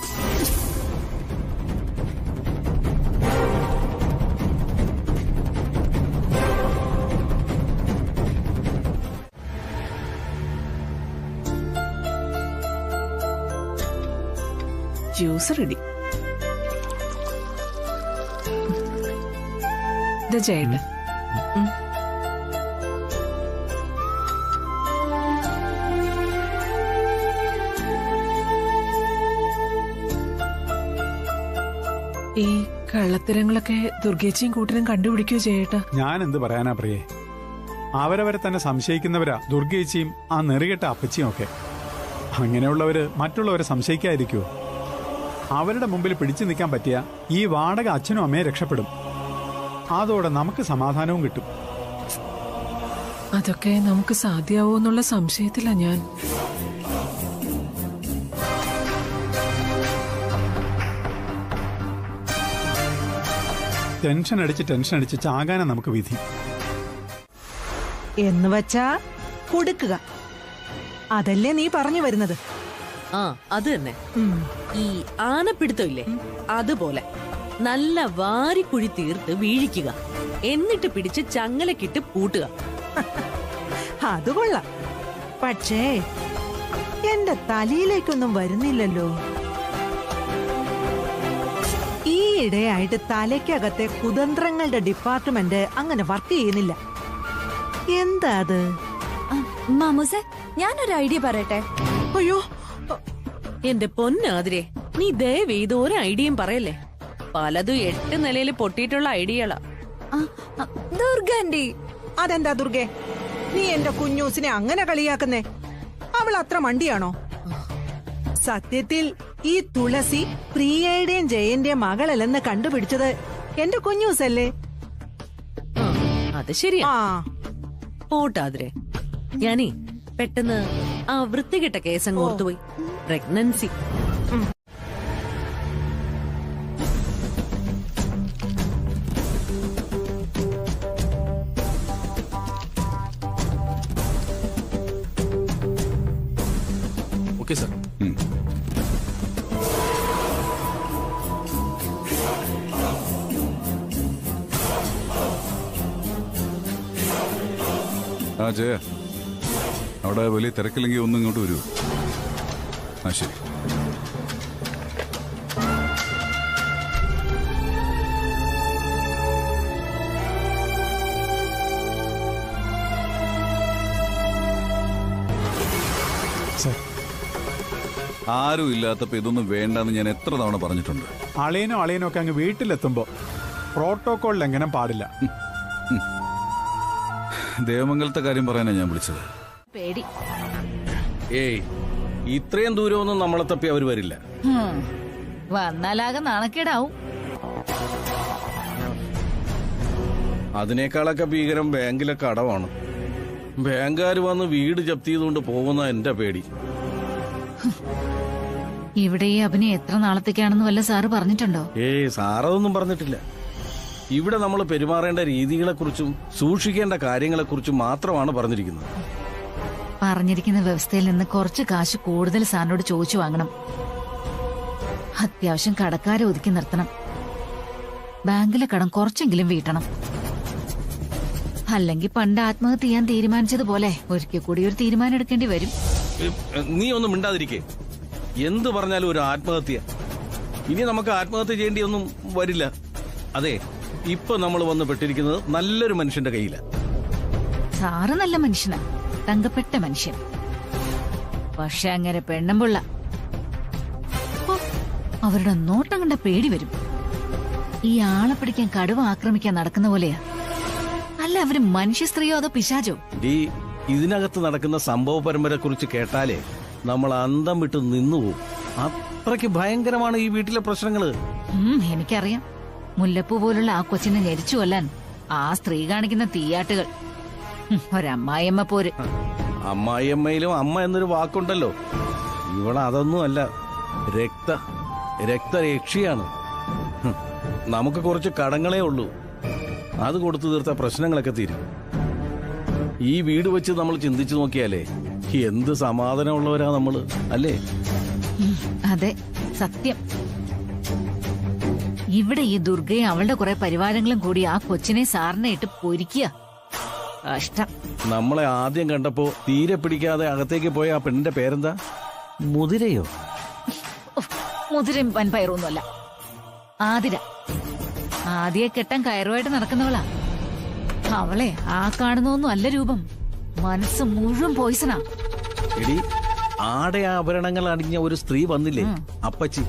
Juice ready. ഇത് ചേട്ടൻ. ഈ കള്ളത്തരങ്ങളൊക്കെ ദുർഗേച്ചിയും കൂട്ടനും കണ്ടുപിടിക്കുകയോ ചേട്ടാ? ഞാൻ എന്ത് പറയാനാ പ്രിയേ? അവരവരെ തന്നെ സംശയിക്കുന്നവരാ ദുർഗേച്ചിയും ആ നെറികെട്ട അപ്പച്ചിയും ഒക്കെ. അങ്ങനെയുള്ളവര് മറ്റുള്ളവരെ സംശയിക്കാതിരിക്കുവോ? അവരുടെ മുമ്പിൽ പിടിച്ചു നിൽക്കാൻ പറ്റിയ ഈ വാടക അച്ഛനും അമ്മയെ രക്ഷപ്പെടും. അതോടെ നമുക്ക് സമാധാനവും കിട്ടും. അതൊക്കെ നമുക്ക് സാധ്യമാവോ എന്നുള്ള സംശയത്തിലാ ഞാൻ. ടെൻഷൻ അടിച്ച് ചാകാനാ നമുക്ക് വിധി. എന്ന് വച്ചാ കൊടുക്കുക, അതല്ലേ നീ പറഞ്ഞു വരുന്നത്? ആ, അത് തന്നെ. ഈ ആനപ്പിടുത്തം ഇല്ലേ, അതുപോലെ നല്ല വാരിക്കുഴി തീർത്ത് വീഴിക്കുക, എന്നിട്ട് പിടിച്ച് ചങ്ങലക്കിട്ട് പൂട്ടുക. അത് കൊള്ളാം. പക്ഷേ എന്റെ തലയിലേക്കൊന്നും വരുന്നില്ലല്ലോ. ഈയിടെയായിട്ട് തലയ്ക്കകത്തെ കുതന്ത്രങ്ങളുടെ ഡിപ്പാർട്ട്മെന്റ് അങ്ങനെ വർക്ക് ചെയ്യുന്നില്ല. എന്താ അത്? മാമൂസെ, ഞാനൊരു ഐഡിയ പറയട്ടെ. അയ്യോ, എന്റെ പൊന്നാതിരെ, നീ ദയവ് ഇത് ഒരു ഐഡിയയും പറയല്ലേ. പലതും 8 നിലയിൽ പൊട്ടിയിട്ടുള്ള ഐഡിയകളാ. ദുർഗാന്റി. അതെന്താ ദുർഗേ, നീ എന്റെ കുഞ്ഞൂസിനെ അങ്ങനെ കളിയാക്കുന്നേ? അവൾ അത്ര മണ്ടിയാണോ? സത്യത്തിൽ ഈ തുളസി പ്രിയയുടെയും ജയന്റെയും മകളല്ലെന്ന് കണ്ടുപിടിച്ചത് എന്റെ കുഞ്ഞൂസല്ലേ? അത് ശരിയാ. ആ, പോട്ടാതിരെ, ഞാനേ പെട്ടെന്ന് ആ വൃത്തികെട്ട കേസങ്ങ് ഓർത്തുപോയി. പ്രഗ്നൻസി. Okay sir. ആ ജയ, അവിടെ വലിയ തിരക്കില്ലെങ്കിൽ ഒന്ന് ഇങ്ങോട്ട് വരൂ. ആ, ശരി. ആരും ഇല്ലാത്തപ്പോ ഇതൊന്നും വേണ്ടെന്ന് ഞാൻ എത്ര തവണ പറഞ്ഞിട്ടുണ്ട്. അളിയനോ ഒക്കെ അങ്ങ് വീട്ടിലെത്തുമ്പോ പ്രോട്ടോകോൾ ലംഘനം പാടില്ല. ദേവമംഗലത്തെ കാര്യം പറയാനാ ഞാൻ വിളിച്ചത്. പേടി. ഏയ്, ഇത്രയും ദൂരമൊന്നും നമ്മളെ തപ്പി അവർ വരില്ല. വന്നാലാകെ നാണക്കേടാവും. അതിനേക്കാളൊക്കെ ഭീകരം ബാങ്കിലെ കടമാണ്. ബാങ്കുകാർ വന്ന് വീട് ജപ്തി ചെയ്തുകൊണ്ട് പോകുന്ന എന്റെ പേടി. ഇവിടെ ഈ അഭിനയം എത്ര നാളത്തേക്കാണെന്ന് വല്ല സാറ് പറഞ്ഞിട്ടുണ്ടോ? ഏയ്, സാറതൊന്നും പറഞ്ഞിട്ടില്ല. ഇവിടെ നമ്മൾ പെരുമാറേണ്ട രീതികളെക്കുറിച്ചും സൂക്ഷിക്കേണ്ട കാര്യങ്ങളെക്കുറിച്ചും മാത്രമാണ് പറഞ്ഞിരിക്കുന്നത്. പറഞ്ഞിരിക്കുന്ന വ്യവസ്ഥയിൽ നിന്ന് കുറച്ച് കാശ് കൂടുതൽ സാറിനോട് ചോദിച്ചു വാങ്ങണം. അത്യാവശ്യം കടക്കാരെ ഒതുക്കി നിർത്തണം. ബാങ്കിലെ കടം കുറച്ചെങ്കിലും വീട്ടണം. അല്ലെങ്കിൽ പണ്ട് ആത്മഹത്യ ചെയ്യാൻ തീരുമാനിച്ചതുപോലെ ഒരിക്കൽ കൂടി ഒരു തീരുമാനം എടുക്കേണ്ടി വരും. നീ ഒന്നും മിണ്ടാതിരിക്കേ. എന്ത് പറഞ്ഞാലും ഒരു ആത്മഹത്യ. ഇനി നമുക്ക് ആത്മഹത്യ ചെയ്യേണ്ടിയൊന്നും വരില്ല. അതെ, ഇപ്പൊ നമ്മൾ വന്ന് പെട്ടിരിക്കുന്നത് നല്ലൊരു മനുഷ്യന്റെ കയ്യിലാണ്. സാറ് നല്ല മനുഷ്യനാ, തങ്കപ്പെട്ട മനുഷ്യൻ. പക്ഷെ അങ്ങനെ പെണ്ണുമ്പുള്ള അവരുടെ നോട്ടം കണ്ട പേടി വരും. ഈ ആളെ പിടിക്കാൻ കടുവ ആക്രമിക്കാൻ നടക്കുന്ന പോലെയാ. അല്ല, അവര് മനുഷ്യ സ്ത്രീയോ അതോ പിശാചോ? ഇതിനകത്ത് നടക്കുന്ന സംഭവ പരമ്പരയെ കുറിച്ച് കേട്ടാലേ നമ്മൾ അന്തം വിട്ട് നിന്നുപോകും. അത്രയ്ക്ക് ഭയങ്കരമാണ് ഈ വീട്ടിലെ പ്രശ്നങ്ങള്. എനിക്കറിയാം. മുല്ലപ്പൂ പോലുള്ള ആ കൊച്ചിനെ ഞെരിച്ചു കൊല്ലാൻ ആ സ്ത്രീ കാണിക്കുന്ന തീയാട്ടുകൾ. ഒരമ്മായിയമ്മ പോര്. അമ്മായിയമ്മയിലും അമ്മ എന്നൊരു വാക്കുണ്ടല്ലോ. അതൊന്നും അല്ല, രക്തരക്ഷിയാണ്. നമുക്ക് കുറച്ച് കടങ്ങളേ ഉള്ളൂ. അത് കൊടുത്തു തീർത്ത പ്രശ്നങ്ങളൊക്കെ തീരും. ഈ വീട് വെച്ച് നമ്മൾ ചിന്തിച്ചു നോക്കിയാലേ എന്ത് സമാധാനമുള്ളവരാ നമ്മള്, അല്ലേ? അതെ, സത്യം. ഇവിടെ ഈ ദുർഗയും അവളുടെ കുറെ പരിവാരങ്ങളും കൂടി ആ കൊച്ചിനെ സാറിനെ ഇട്ട് പൊരിക്കുക. കഷ്ടം. നമ്മളെ ആദ്യം കണ്ടപ്പോ തീരെ പിടിക്കാതെ അകത്തേക്ക് പോയ ആ പെണ്ണിന്റെ പേരെന്താ? മുതിരയോ? മുതിരയും വൻപയറൊന്നുമല്ല, ആതിര. ആദ്യ കെട്ടാൻ കയറുമായിട്ട് നടക്കുന്നവളാ. അവളെ ആ കാണുന്നൊന്നും അല്ല രൂപം. മനസ്സ് മുഴുവൻ പോയിസണാ. എടി, ആഭരണങ്ങൾ അണിഞ്ഞ ഒരു സ്ത്രീ വന്നില്ലേ, അപ്പച്ചി.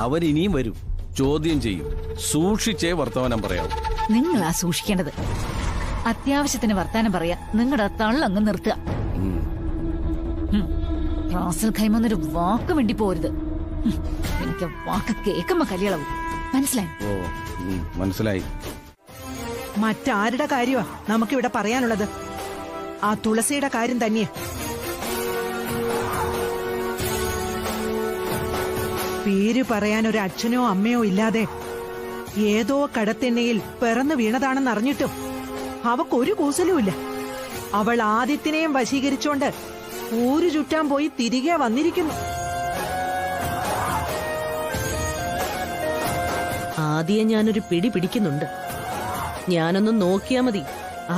അവരിനിയും വരും, ചോദ്യം ചെയ്യും. സൂക്ഷിച്ചേ വർത്തമാനം പറയാവൂ. നിങ്ങളാ സൂക്ഷിക്കേണ്ടത്. അത്യാവശ്യത്തിന് വർത്താനം പറയാ നിങ്ങളുടെ തള്ളങ്ങ് നിർത്തുക. റാസൽ ഖൈമെന്നൊരു വാക്ക് വേണ്ടി പോരുത്. എനിക്ക് വാക്ക് കേൾക്കുമ്പോ കലിയളവും. മനസ്സിലായി? ഓ, മനസ്സിലായി. മറ്റാരുടെ കാര്യമാ നമുക്കിവിടെ പറയാനുള്ളത്? ആ തുളസിയുടെ കാര്യം തന്നെയാ. പേര് പറയാൻ ഒരു അച്ഛനോ അമ്മയോ ഇല്ലാതെ ഏതോ കടത്തെണ്ണയിൽ പിറന്നു വീണതാണെന്ന് അറിഞ്ഞിട്ടും അവക്കൊരു കൂസലുമില്ല. അവൾ ആദിത്യനെയും വശീകരിച്ചോണ്ട് ഊരു ചുറ്റാൻ പോയി തിരികെ വന്നിരിക്കുന്നു. ആദ്യം ഞാനൊരു പിടി പിടിക്കുന്നുണ്ട്. ഞാനൊന്ന് നോക്കിയാ മതി,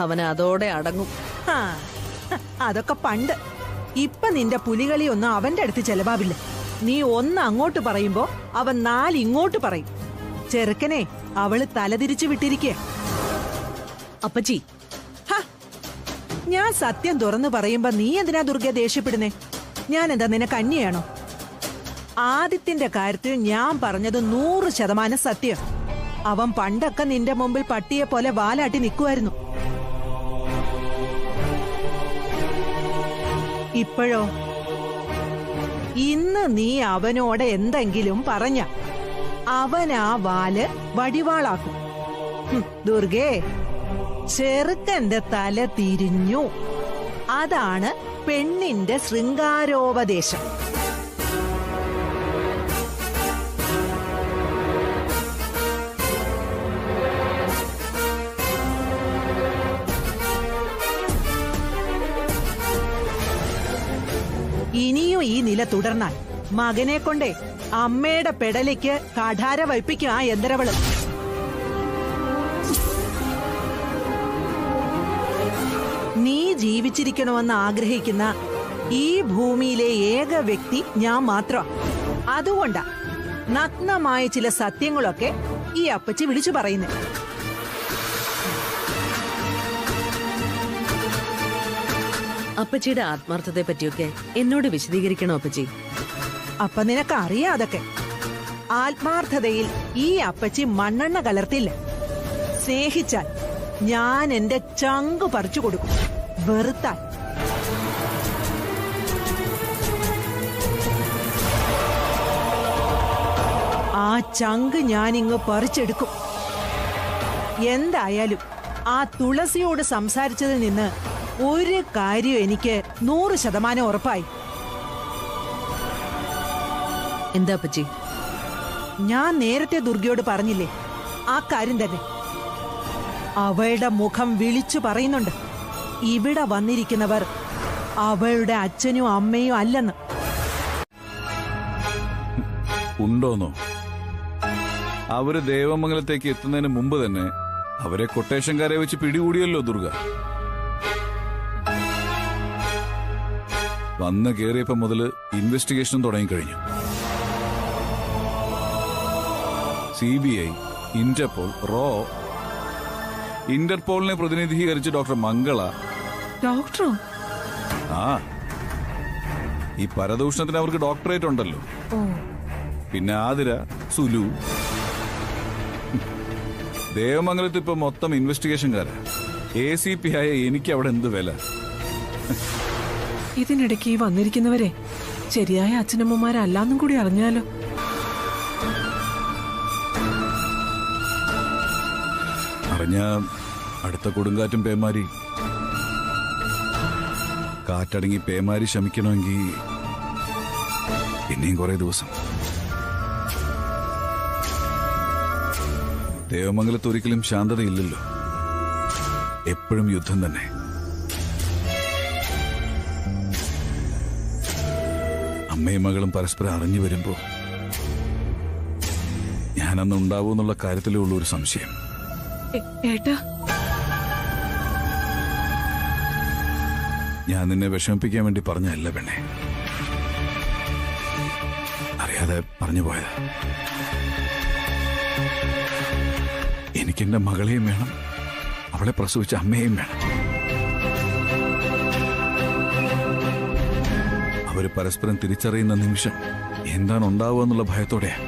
അവൻ അതോടെ അടങ്ങും. അതൊക്കെ പണ്ട്. ഇപ്പൊ നിന്റെ പുലികളി ഒന്നും അവന്റെ അടുത്ത് ചെലവാവില്ല. നീ ഒന്ന് അങ്ങോട്ട് പറയുമ്പോ അവൻ 4 ഇങ്ങോട്ട് പറയും. ചെറുക്കനെ അവള് തലതിരിച്ചു വിട്ടിരിക്കുക. അപ്പച്ചി, ഞാൻ സത്യം തുറന്നു പറയുമ്പോ നീ എന്തിനാ ദുർഗ ദേഷ്യപ്പെടുന്നേ? ഞാൻ എന്താ നിനക്ക് അന്യാണോ? ആദിത്യന്റെ കാര്യത്തിൽ ഞാൻ പറഞ്ഞത് 100% സത്യം. അവൻ പണ്ടൊക്കെ നിന്റെ മുമ്പിൽ പട്ടിയെ പോലെ വാലാട്ടി നിൽക്കുമായിരുന്നു. ഇപ്പോഴോ? ഇന്ന് നീ അവനോട് എന്തെങ്കിലും പറഞ്ഞ അവൻ ആ വാല് വടിവാളാക്കും. ദുർഗേ, ചെറുക്കന്റെ തല തിരിഞ്ഞു. അതാണ് പെണ്ണിന്റെ ശൃംഗാരോപദേശം. ഇനിയും ഈ നില തുടർന്നാൽ മകനെ കൊണ്ടേ അമ്മയുടെ പെടലിക്ക് കഠാര വയ്പ്പിക്കും ആ യന്ത്രവള്. നീ ജീവിച്ചിരിക്കണമെന്ന് ആഗ്രഹിക്കുന്ന ഈ ഭൂമിയിലെ ഏക വ്യക്തി ഞാൻ മാത്രം. അതുകൊണ്ടാ നഗ്നമായ ചില സത്യങ്ങളൊക്കെ ഈ അപ്പച്ചി വിളിച്ചു പറയുന്നു. അപ്പച്ചിയുടെ ആത്മാർത്ഥത്തെ പറ്റിയൊക്കെ എന്നോട് വിശദീകരിക്കണോ അപ്പച്ചി? അപ്പൊ നിനക്ക് അറിയാം അതൊക്കെ. ആത്മാർത്ഥതയിൽ ഈ അപ്പച്ചി മണ്ണെണ്ണ കലർത്തില്ല. സ്നേഹിച്ചാൽ ഞാൻ എന്റെ ചങ്കു പറിച്ചു കൊടുക്കും. വെറുത്താൽ ആ ചങ്ക് ഞാനിങ്ങ് പറിച്ചെടുക്കും. എന്തായാലും ആ തുളസിയോട് സംസാരിച്ചതിൽ നിന്ന് ഒരു കാര്യം എനിക്ക് 100% ഉറപ്പായി. എന്താ അപ്പച്ചി? ഞാൻ നേരത്തെ ദുർഗയോട് പറഞ്ഞില്ലേ ആ കാര്യം തന്നെ. അവളുടെ മുഖം വിളിച്ചു പറയുന്നുണ്ട്, ഇവിടെ വന്നിരിക്കുന്നവർ അവളുടെ അച്ഛനും അമ്മയും അല്ലെന്ന്. ഉണ്ടോന്നോ? അവര് ദേവമംഗലത്തേക്ക് എത്തുന്നതിന് മുമ്പ് തന്നെ അവരെ കൊട്ടേഷൻകാരെ വെച്ച് പിടികൂടിയല്ലോ ദുർഗ. വന്ന് കേറിയപ്പോ മുതല് ഇൻവെസ്റ്റിഗേഷനും തുടങ്ങിക്കഴിഞ്ഞു. CBI, ഇന്റർപോൾ, റോ, ഇന്റർപോളിനെ പ്രതിനിധീകരിച്ച് ഡോക്ടർ മംഗള. ഡോക്ടറോ? ആ, ഈ പരദൂഷണത്തിന് അവർക്ക് ഡോക്ടറേറ്റ് ഉണ്ടല്ലോ. പിന്നെ ആതിര, സുലു. ദേവമംഗലത്ത് ഇപ്പൊ മൊത്തം ഇൻവെസ്റ്റിഗേഷൻകാരാ. ACP ആയ എനിക്ക് അവിടെ എന്ത് വില? ഇതിനിടയ്ക്ക് ഈ വന്നിരിക്കുന്നവരെ ശരിയായ അച്ഛനമ്മമാരല്ലാന്നും കൂടി അറിഞ്ഞാലോ? അറിഞ്ഞ അടുത്ത കൊടുങ്കാറ്റും പേമാരി. കാറ്റടങ്ങി പേമാരി ശമിക്കണമെങ്കിൽ പിന്നെയും കുറെ ദിവസം. ദേവമംഗലത്ത് ഒരിക്കലും ശാന്തതയില്ലല്ലോ. എപ്പോഴും യുദ്ധം തന്നെ. അമ്മയും മകളും പരസ്പരം അറിഞ്ഞു വരുമ്പോ ഞാനന്ന് ഉണ്ടാവൂന്നുള്ള കാര്യത്തിലേ ഉള്ളൂ ഒരു സംശയം. ഏട്ടാ, ഞാൻ നിന്നെ വിഷമിപ്പിക്കാൻ വേണ്ടി പറഞ്ഞല്ല പെണ്ണെ. അറിയാതെ പറഞ്ഞു പോയതാ. എനിക്കെന്റെ മകളെയും വേണം, അവളെ പ്രസവിച്ച അമ്മയെയും വേണം. അവര് പരസ്പരം തിരിച്ചറിയുന്ന നിമിഷം എന്താണ് ഉണ്ടാവുക എന്നുള്ള ഭയത്തോടെയാ.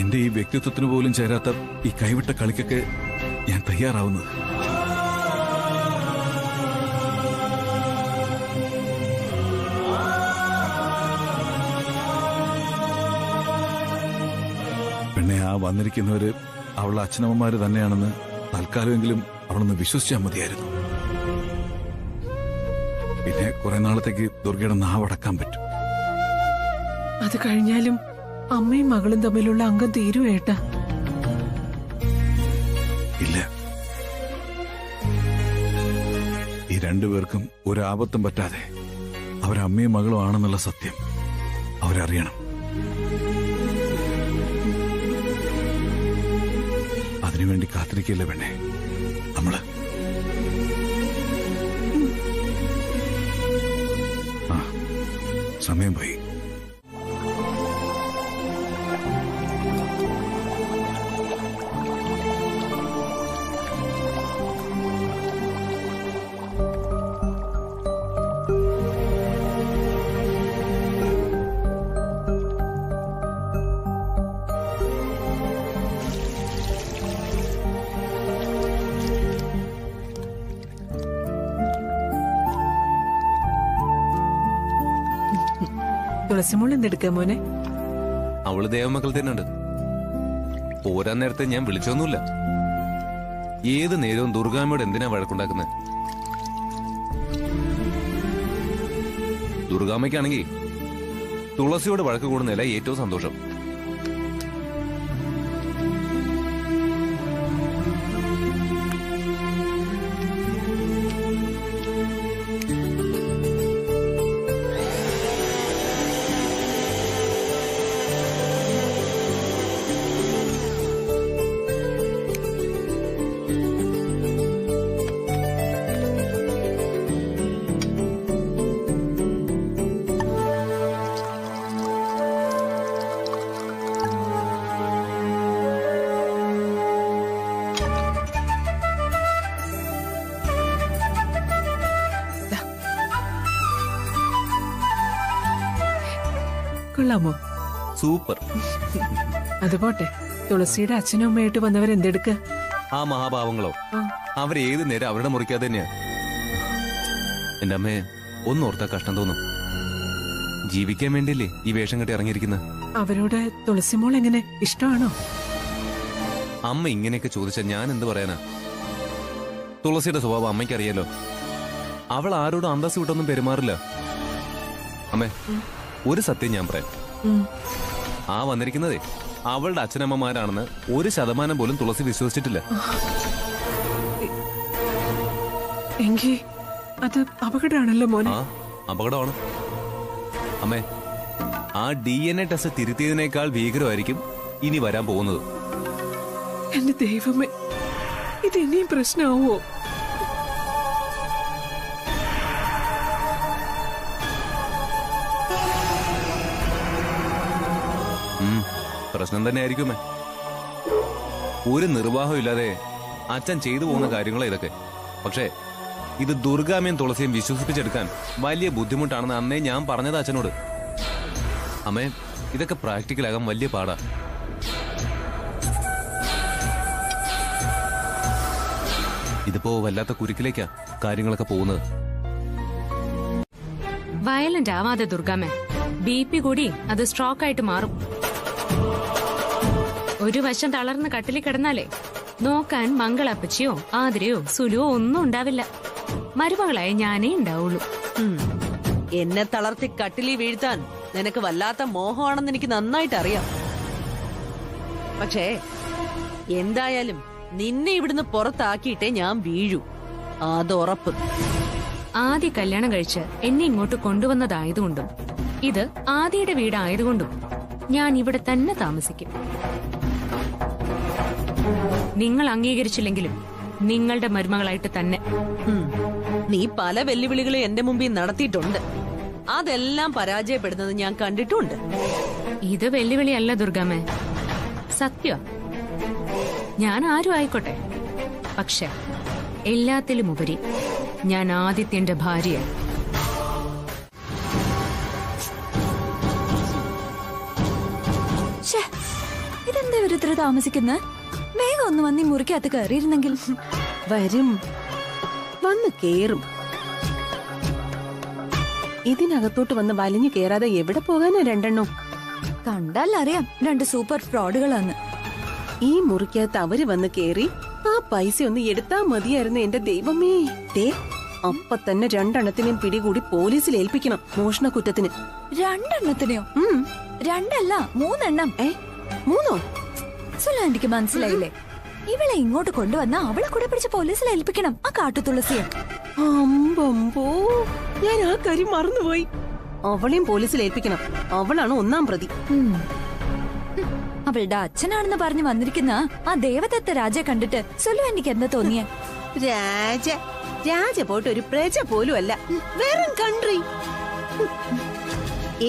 എന്റെ ഈ വ്യക്തിത്വത്തിന് പോലും ചേരാത്ത ഈ കൈവിട്ട കളിക്കൊക്കെ ഞാൻ തയ്യാറാവുന്നത്. പെണ്ണെ, ആ വന്നിരിക്കുന്നവര് അവളുടെ അച്ഛനമ്മമാര് തന്നെയാണെന്ന് തൽക്കാലമെങ്കിലും അവളൊന്ന് വിശ്വസിച്ചാൽ മതിയായിരുന്നു. പിന്നെ കുറെ നാളത്തേക്ക് ദുർഗയുടെ നാവടക്കാൻ പറ്റും. അത് കഴിഞ്ഞാലും അമ്മയും മകളും തമ്മിലുള്ള അംഗം തീരും ഏട്ടാ. ഇല്ല, ഈ രണ്ടുപേർക്കും ഒരാപത്തും പറ്റാതെ അവരമ്മയും മകളും ആണെന്നുള്ള സത്യം അവരറിയണം. അതിനുവേണ്ടി കാത്തിരിക്കില്ല പെണ്ണെ നമ്മള്. ആ, സമയം പോയി. തുളസിമോൾ എന്തെടുക്കാ മോനെ? അവള് ദേവമക്കൾ തന്നെ ഉണ്ട്. പോരാൻ നേരത്തെ ഞാൻ വിളിച്ചൊന്നുമില്ല. ഏത് നേരവും ദുർഗാമ്മയോട് എന്തിനാ വഴക്കുണ്ടാക്കുന്നത്? ദുർഗാമ്മയ്ക്കാണെങ്കിൽ തുളസിയോട് വഴക്ക് കൂടുന്നതില ഏറ്റവും സന്തോഷം. കൊള്ളാമോ? സൂപ്പർ. അതുപോട്ടെ, തുളസിയുടെ അച്ഛനും അമ്മയായിട്ട് വന്നവരെന്തെടുക്ക? ആ മഹാഭാവങ്ങളോ അവരേത് നേരം അവരുടെ മുറിക്കാതെ തന്നെയാ. എന്റെ അമ്മയെ ഒന്നോർത്താ കഷ്ടം തോന്നും. ജീവിക്കാൻ വേണ്ടിയല്ലേ ഈ വേഷം കെട്ടി ഇറങ്ങിയിരിക്കുന്നത്. അവരോട് തുളസിമോൾ എങ്ങനെ, ഇഷ്ടമാണോ? അമ്മ ഇങ്ങനെയൊക്കെ ചോദിച്ചാൽ ഞാൻ എന്ത് പറയാനാ? തുളസിയുടെ സ്വഭാവം അമ്മയ്ക്ക് അറിയാലോ. അവൾ ആരോടും അന്തസ് വിട്ടൊന്നും പെരുമാറില്ല. അമ്മേ, ഒരു സത്യം ഞാൻ പറയാം. ആ വന്നിരിക്കുന്നതേ അവളുടെ അച്ഛനമ്മമാരാണെന്ന് 1% പോലും തുളസി വിശ്വസിച്ചിട്ടില്ല. എങ്കി അത് അപകടമാണല്ലോ മോനെ. ആ അപകടമാണ് അമ്മേ. ആ DNA ടെസ്റ്റ് തിരുത്തിയതിനേക്കാൾ ഭീകരമായിരിക്കും ഇനി വരാൻ പോകുന്നത്. എന്റെ ദൈവമേ, ഇത് ഇനിയും പ്രശ്നമാവോ? പ്രശ്നം തന്നെ ആയിരിക്കുമേ. ഒരു നിർവാഹം ഇല്ലാതെ അച്ഛൻ ചെയ്തു പോകുന്ന കാര്യങ്ങളാ ഇതൊക്കെ. പക്ഷേ ഇത് ദുർഗാമ്മയും തുളസിയും വിശ്വസിപ്പിച്ചെടുക്കാൻ വലിയ ബുദ്ധിമുട്ടാണെന്ന് അന്നേ ഞാൻ പറഞ്ഞത് അച്ഛനോട്. അമ്മേ, ഇതൊക്കെ പ്രാക്ടിക്കലാകാൻ വലിയ പാടാ. ഇതിപ്പോ വല്ലാത്ത കുരുക്കിലേക്കാ കാര്യങ്ങളൊക്കെ പോകുന്നത്. വയലന്റ് ആവാതെ ദുർഗാമ്മ. BP കൂടി അത് സ്ട്രോക്ക് ആയിട്ട് മാറും. ഒരു വശം തളർന്ന് കട്ടിലിൽ കിടന്നാലേ നോക്കാൻ മംഗളപ്പച്ചിയോ ആതിരയോ സുലുവോ ഒന്നും ഉണ്ടാവില്ല. മരുമകളായി ഞാനേ ഉണ്ടാവുള്ളൂ. എന്നെ തളർത്തി കട്ടിലി വീഴ്ത്താൻ നിനക്ക് വല്ലാത്ത മോഹമാണെന്ന് എനിക്ക് നന്നായിട്ട് അറിയാം. പക്ഷേ എന്തായാലും നിന്നെ ഇവിടുന്ന് പുറത്താക്കിയിട്ടേ ഞാൻ വീഴൂ, അതുറപ്പ്. ആദ്യ കല്യാണം കഴിച്ച് എന്നെ ഇങ്ങോട്ട് കൊണ്ടുവന്നതായതുകൊണ്ടും ഇത് ആദിയുടെ വീടായതുകൊണ്ടും ഞാൻ ഇവിടെ തന്നെ താമസിക്കും. നിങ്ങൾ അംഗീകരിച്ചില്ലെങ്കിലും നിങ്ങളുടെ മരുമകളായിട്ട് തന്നെ. നീ പല വെല്ലുവിളികളും എന്റെ മുമ്പിൽ നടത്തിയിട്ടുണ്ട്. അതെല്ലാം പരാജയപ്പെടുന്നത് ഞാൻ കണ്ടിട്ടുണ്ട്. ഇത് വെല്ലുവിളിയല്ല ദുർഗാമ്മേ, സത്യം. ഞാൻ ആരും ആയിക്കോട്ടെ, പക്ഷെ എല്ലാത്തിലും ഉപരി ഞാൻ ആദിത്യന്റെ ഭാര്യ. ഇതെന്താ ഇവരിത്ര താമസിക്കുന്നത്? വേഗം ഒന്ന് വന്നി മുറിക്കകത്ത് കയറിയിരുന്നെങ്കിൽ. വരും, വന്ന് കേറും. ഇതിനകത്തോട്ട് വന്ന് വലിഞ്ഞു കേറാതെ എവിടെ പോകാനാ രണ്ടെണ്ണം? കണ്ടാൽ അറിയാം 2 സൂപ്പർ ഫ്രോഡുകളാണ്. ഈ മുറിക്കകത്ത് അവര് വന്ന് കേറി ആ പൈസ ഒന്ന് എടുത്താ മതിയായിരുന്നു. എന്റെ ദൈവമേ, ദേ അപ്പൊ തന്നെ 2 എണ്ണത്തിനെയും പിടികൂടി പോലീസിൽ ഏൽപ്പിക്കണം മോഷണ കുറ്റത്തിന്. 2 എണ്ണത്തിനെയോ? 2 അല്ല 3 എണ്ണം. 3? സുലാന്റിക്ക് മനസ്സിലായില്ലേ? ഇവളെ ഇങ്ങോട്ട് കൊണ്ടുവന്ന അവളെ കൂടെ പിടിച്ച് പോലീസിൽ ഏൽപ്പിക്കണം, ആ കാട്ടുതുളസിയെ. അമ്പമ്പോ, ഞാൻ ആ കാര്യം മറന്നുപോയി. അവളെയും പോലീസിൽ ഏൽപ്പിക്കണം. അവളാണ് 1ാം പ്രതി. അവളുടെ അച്ഛനാണെന്ന് പറഞ്ഞു വന്നിരിക്കുന്ന ആ ദേവദത്ത രാജയെ കണ്ടിട്ട് സുലുവാന്റിക്ക് എന്താ തോന്നിയേ? രാജ പോയിട്ട് ഒരു പ്രജ പോലും അല്ല, വേറെ കൺട്രി.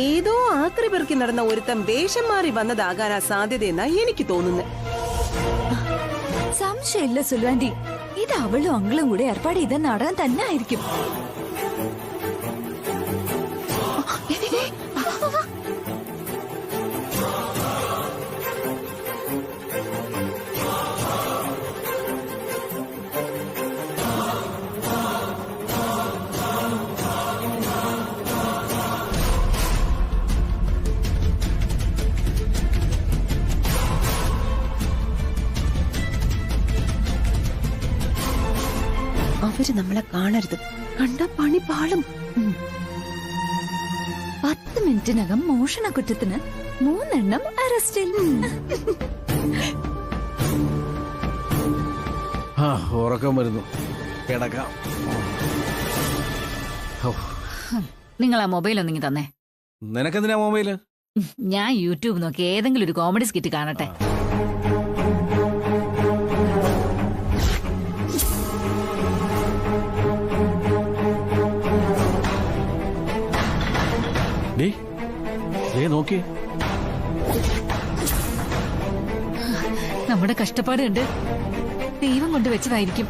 ഏതോ ആക്രി പെറുക്കി നടന്ന ഒരുത്തം വേഷം മാറി വന്നതാകാനാ സാധ്യതയെന്നാ എനിക്ക് തോന്നുന്നത്. സംശയമില്ല സുലുവാന്റി, ഇത് അവളും അങ്കിളും കൂടെ ഏർപ്പാട് ചെയ്ത നാടകം തന്നെ ആയിരിക്കും. അവര് നമ്മളെ കാണരുത്, കണ്ട പണി പാളും. 10 മിനിറ്റിനകം മോഷണ കുറ്റത്തിന് 3 എണ്ണം അറസ്റ്റിൽ. ഉറക്കം വരുന്നു, കിടക്കാം. നിങ്ങൾ ആ മൊബൈൽ ഒന്നിങ്ങി തന്നെ. നിനക്കെന്തിനാ മൊബൈല്? ഞാൻ യൂട്യൂബ് നോക്കി ഏതെങ്കിലും ഒരു കോമഡി സ്കിറ്റ് കാണട്ടെ. നോക്കി, നമ്മുടെ കഷ്ടപ്പാട് കണ്ട് ദൈവം കൊണ്ട് വെച്ചതായിരിക്കും.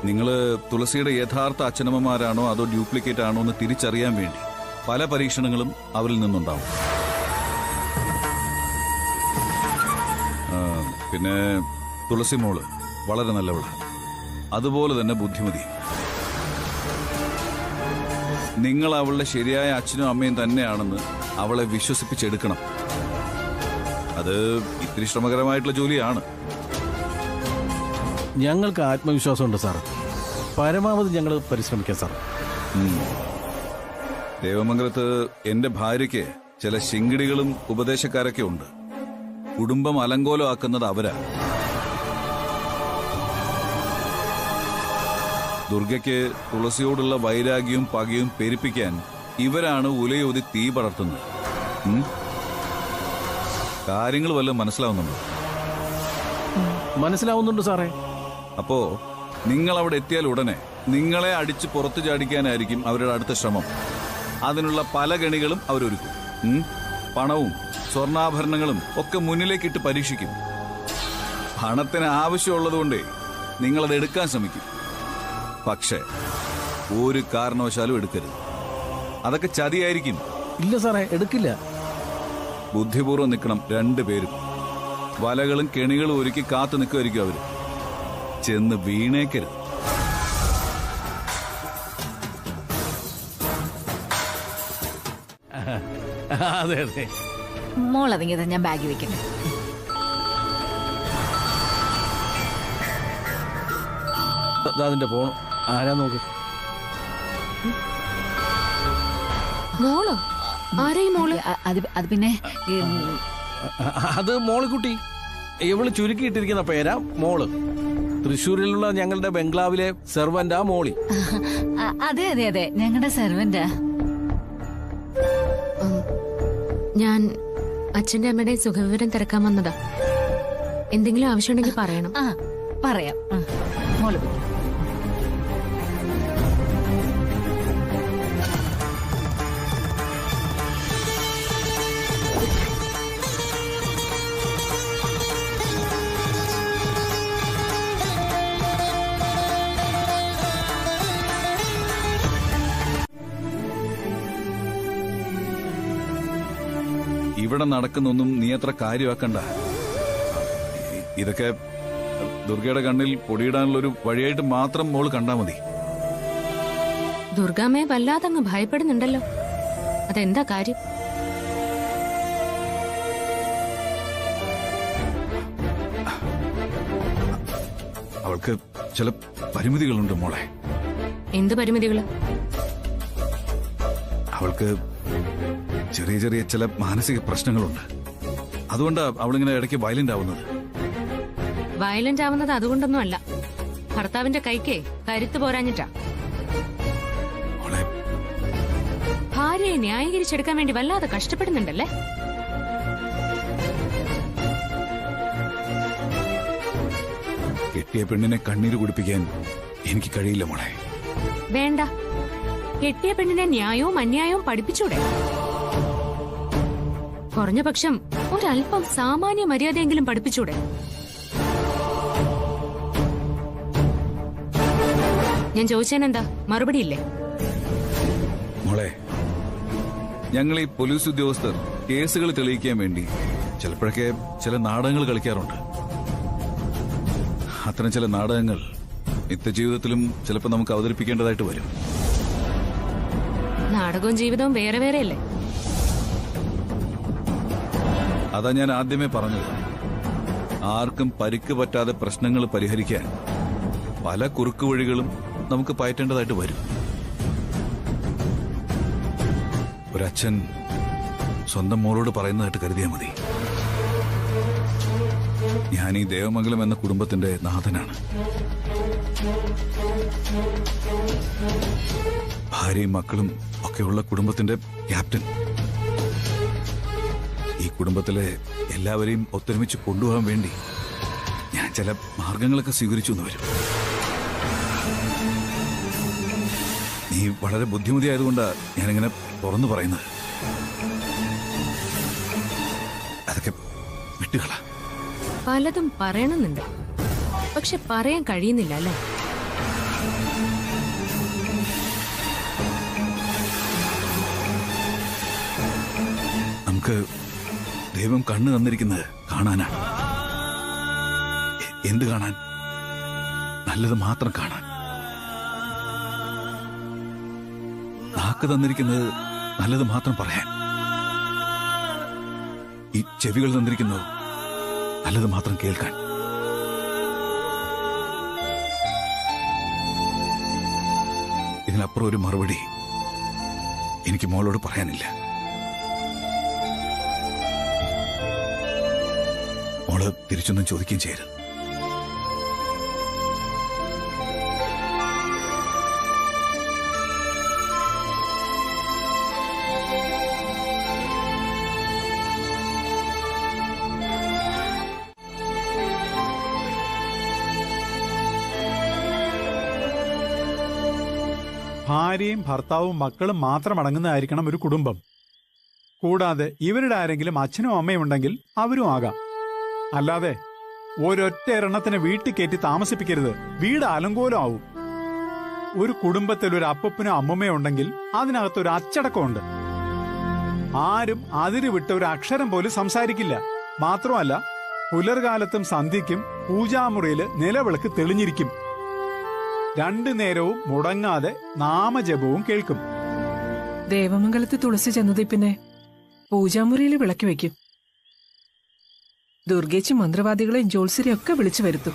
നിങ്ങള് തുളസിയുടെ യഥാർത്ഥ അച്ഛനമ്മമാരാണോ അതോ ഡ്യൂപ്ലിക്കേറ്റ് ആണോ എന്ന് തിരിച്ചറിയാൻ വേണ്ടി പല പരീക്ഷണങ്ങളും അവരിൽ നിന്നുണ്ടാവും. പിന്നെ തുളസി മോള് വളരെ നല്ലവളാണ്, അതുപോലെ തന്നെ ബുദ്ധിമതി. നിങ്ങൾ അവളുടെ ശരിയായ അച്ഛനും അമ്മയും തന്നെയാണെന്ന് അവളെ വിശ്വസിപ്പിച്ചെടുക്കണം. അത് ഇത്തിരി ശ്രമകരമായിട്ടുള്ള ജോലിയാണ്. ഞങ്ങൾക്ക് ആത്മവിശ്വാസമുണ്ട് സാർ. പരമാവധി ഞങ്ങൾ പരിശ്രമിക്കാം സാർ. ദേവമംഗലത്ത് എന്റെ ഭാര്യയ്ക്ക് ചില ശിങ്കിടികളും ഉപദേശക്കാരൊക്കെ ഉണ്ട്. കുടുംബം അലങ്കോലമാക്കുന്നത് അവരാ. ദുർഗയ്ക്ക് തുളസിയോടുള്ള വൈരാഗ്യവും പകയും പെരുപ്പിക്കാൻ ഇവരാണ് ഉലയൂതി തീ പടർത്തുന്നത്. കാര്യങ്ങൾ വല്ലതും മനസ്സിലാവുന്നുണ്ടോ? മനസ്സിലാവുന്നുണ്ട് സാറേ. അപ്പോ നിങ്ങൾ അവിടെ എത്തിയാൽ ഉടനെ നിങ്ങളെ അടിച്ച് പുറത്തു ചാടിക്കാനായിരിക്കും അവരുടെ അടുത്ത ശ്രമം. അതിനുള്ള പല ഗണികളും അവരൊരുക്കും. പണവും സ്വർണ്ണാഭരണങ്ങളും ഒക്കെ മുന്നിലേക്കിട്ട് പരീക്ഷിക്കും. പണത്തിന് ആവശ്യമുള്ളതുകൊണ്ടേ നിങ്ങളത് എടുക്കാൻ ശ്രമിക്കും. പക്ഷേ ഒരു കാരണവശാലും എടുക്കരുത്. അതൊക്കെ ചതിയായിരിക്കും. ഇല്ല സാറേ, എടുക്കില്ല. ബുദ്ധിപൂർവ്വം നിൽക്കണം രണ്ടുപേരും. വലകളും കെണികളും ഒരുക്കി കാത്തു നിൽക്കുമായിരിക്കും അവര്. ചെന്ന് വീണേക്കരുത്. അതെ അതെ. മോളതിങ്ങിയതാ, ഞാൻ ബാഗ് വെക്കട്ടെ. അതിന്റെ ഫോൺ ആരാ നോക്ക്. മോളോ? ആരെയും മോള്? അത് പിന്നെ അത് മോളിക്കുട്ടി. ഇവള് ചുരുക്കിയിട്ടിരിക്കുന്ന പേരാ മോള്. തൃശ്ശൂരിലുള്ള ഞങ്ങളുടെ ബംഗ്ലാവിലെ സെർവന്റാ മോളി. അതെ അതെ അതെ, ഞങ്ങളുടെ സെർവന്റാ. ഞാൻ അച്ഛന്റെ അമ്മയുടെ സുഖവിവരം തിരക്കാൻ വന്നതാ. എന്തെങ്കിലും ആവശ്യമുണ്ടെങ്കിൽ പറയണം. പറയാം. മോള് ഇവിടെ നടക്കുന്നൊന്നും നീ അത്ര കാര്യമാക്കണ്ട. ഇതൊക്കെ ദുർഗയുടെ കണ്ണിൽ പൊടിയിടാനുള്ള ഒരു വഴിയായിട്ട് മാത്രം മോള് കണ്ടാ മതി. ദുർഗാമ്മയെ വല്ലാതെ അങ്ങ് ഭയപ്പെടുന്നുണ്ടല്ലോ. അതെന്താ കാര്യം? അവൾക്ക് ചില പരിമിതികളുണ്ട് മോളെ. എന്ത് പരിമിതികള്? അവൾക്ക് ചെറിയ ചെറിയ ചില മാനസിക പ്രശ്നങ്ങളുണ്ട്. അതുകൊണ്ടാ അവളിങ്ങനെ ഇടയ്ക്ക് വയലന്റ് ആവുന്നത്. വയലന്റ് ആവുന്നത് അതുകൊണ്ടൊന്നും അല്ല. ഭർത്താവിന്റെ കൈക്ക് കരുത്ത് പോരാഞ്ഞിട്ടാ. ഭാര്യയെ ന്യായീകരിച്ചെടുക്കാൻ വേണ്ടി വല്ലാതെ കഷ്ടപ്പെടുന്നുണ്ടല്ലേ? കെട്ടിയ പെണ്ണിനെ കണ്ണീര് കുടിപ്പിക്കാൻ എനിക്ക് കഴിയില്ല മോളെ. വേണ്ട. കെട്ടിയ പെണ്ണിനെ ന്യായവും അന്യായവും പഠിപ്പിച്ചൂടെ? കുറഞ്ഞ പക്ഷം ഒരല്പം സാമാന്യ മര്യാദയെങ്കിലും പഠിപ്പിച്ചൂടെ? ഞാൻ ചോദിച്ചതിനെന്താ മറുപടിയില്ലേ? മോളെ, ഞങ്ങൾ ഈ പോലീസ് ഉദ്യോഗസ്ഥർ കേസുകൾ തെളിയിക്കാൻ വേണ്ടി ചിലപ്പോഴൊക്കെ ചില നാടകങ്ങൾ കളിക്കാറുണ്ട്. അത്തരം ചില നാടകങ്ങൾ നിത്യജീവിതത്തിലും ചിലപ്പോൾ നമുക്ക് അവതരിപ്പിക്കേണ്ടതായിട്ട് വരും. നാടകവും ജീവിതവും വേറെ വേറെയല്ലേ? അതാ ഞാൻ ആദ്യമേ പറഞ്ഞത്. ആർക്കും പരിക്ക് പറ്റാതെ പ്രശ്നങ്ങൾ പരിഹരിക്കാൻ പല കുറുക്കു വഴികളും നമുക്ക് പയറ്റേണ്ടതായിട്ട് വരും. ഒരച്ഛൻ സ്വന്തം മോളോട് പറയുന്നതായിട്ട് കരുതിയാൽ മതി. ഞാൻ ഈ ദേവമംഗലം എന്ന കുടുംബത്തിന്റെ നാഥനാണ്. ഭാര്യയും മക്കളും ഒക്കെയുള്ള കുടുംബത്തിന്റെ ക്യാപ്റ്റൻ. ഈ കുടുംബത്തിലെ എല്ലാവരെയും ഒത്തൊരുമിച്ച് കൊണ്ടുപോകാൻ വേണ്ടി ഞാൻ ചില മാർഗങ്ങളൊക്കെ സ്വീകരിച്ചു എന്ന് വരും. നീ വളരെ ബുദ്ധിമുട്ടിയായതുകൊണ്ടാണ് ഞാനിങ്ങനെ തുറന്നു പറയുന്നത്. അതൊക്കെ വിട്ടുകള. പലതും പറയണമെന്നുണ്ട്, പക്ഷെ പറയാൻ കഴിയുന്നില്ല അല്ലേ? നമുക്ക് ദൈവം കണ്ണ് തന്നിരിക്കുന്നത് കാണാനാണ്. എന്ത് കാണാൻ? നല്ലത് മാത്രം കാണാൻ. നാക്ക് തന്നിരിക്കുന്നത് നല്ലത് മാത്രം പറയാൻ. ഈ ചെവികൾ തന്നിരിക്കുന്നത് നല്ലത് മാത്രം കേൾക്കാൻ. ഇതിനപ്പുറം ഒരു മറുപടി എനിക്ക് മോളോട് പറയാനില്ല. മോള് തിരിച്ചൊന്നും ചോദിക്കുകയും ചെയ്യരുത്. ഭാര്യയും ഭർത്താവും മക്കളും മാത്രം അടങ്ങുന്നതായിരിക്കണം ഒരു കുടുംബം. കൂടാതെ ഇവരുടെ ആരെങ്കിലും അച്ഛനും അമ്മയും ഉണ്ടെങ്കിൽ അവരും ആകാം. അല്ലാതെ ഒരൊറ്റ എണ്ണത്തിനെ വീട്ടിൽ കയറ്റി താമസിപ്പിക്കരുത്. വീട് അലങ്കോലമാവും. ഒരു കുടുംബത്തിൽ ഒരു അപ്പനോ അമ്മമ്മയോ ഉണ്ടെങ്കിൽ അതിനകത്തൊരു അച്ചടക്കമുണ്ട്. ആരും അതിര് വിട്ട് ഒരു അക്ഷരം പോലും സംസാരിക്കില്ല. മാത്രമല്ല, പുലർകാലത്തും സന്ധ്യയ്ക്കും പൂജാമുറിയിൽ നിലവിളക്ക് തെളിഞ്ഞിരിക്കും. രണ്ടു നേരവും മുടങ്ങാതെ നാമജപവും കേൾക്കും. ദേവമംഗലത്ത് തുളസി ചെന്നതിൽ പിന്നെ പൂജാമുറിയിൽ വിളക്കി വെക്കും. ദുർഗേച്ചി മന്ത്രവാദികളെയും ജോത്സ്യരെയും ഒക്കെ വിളിച്ചു വരുത്തും.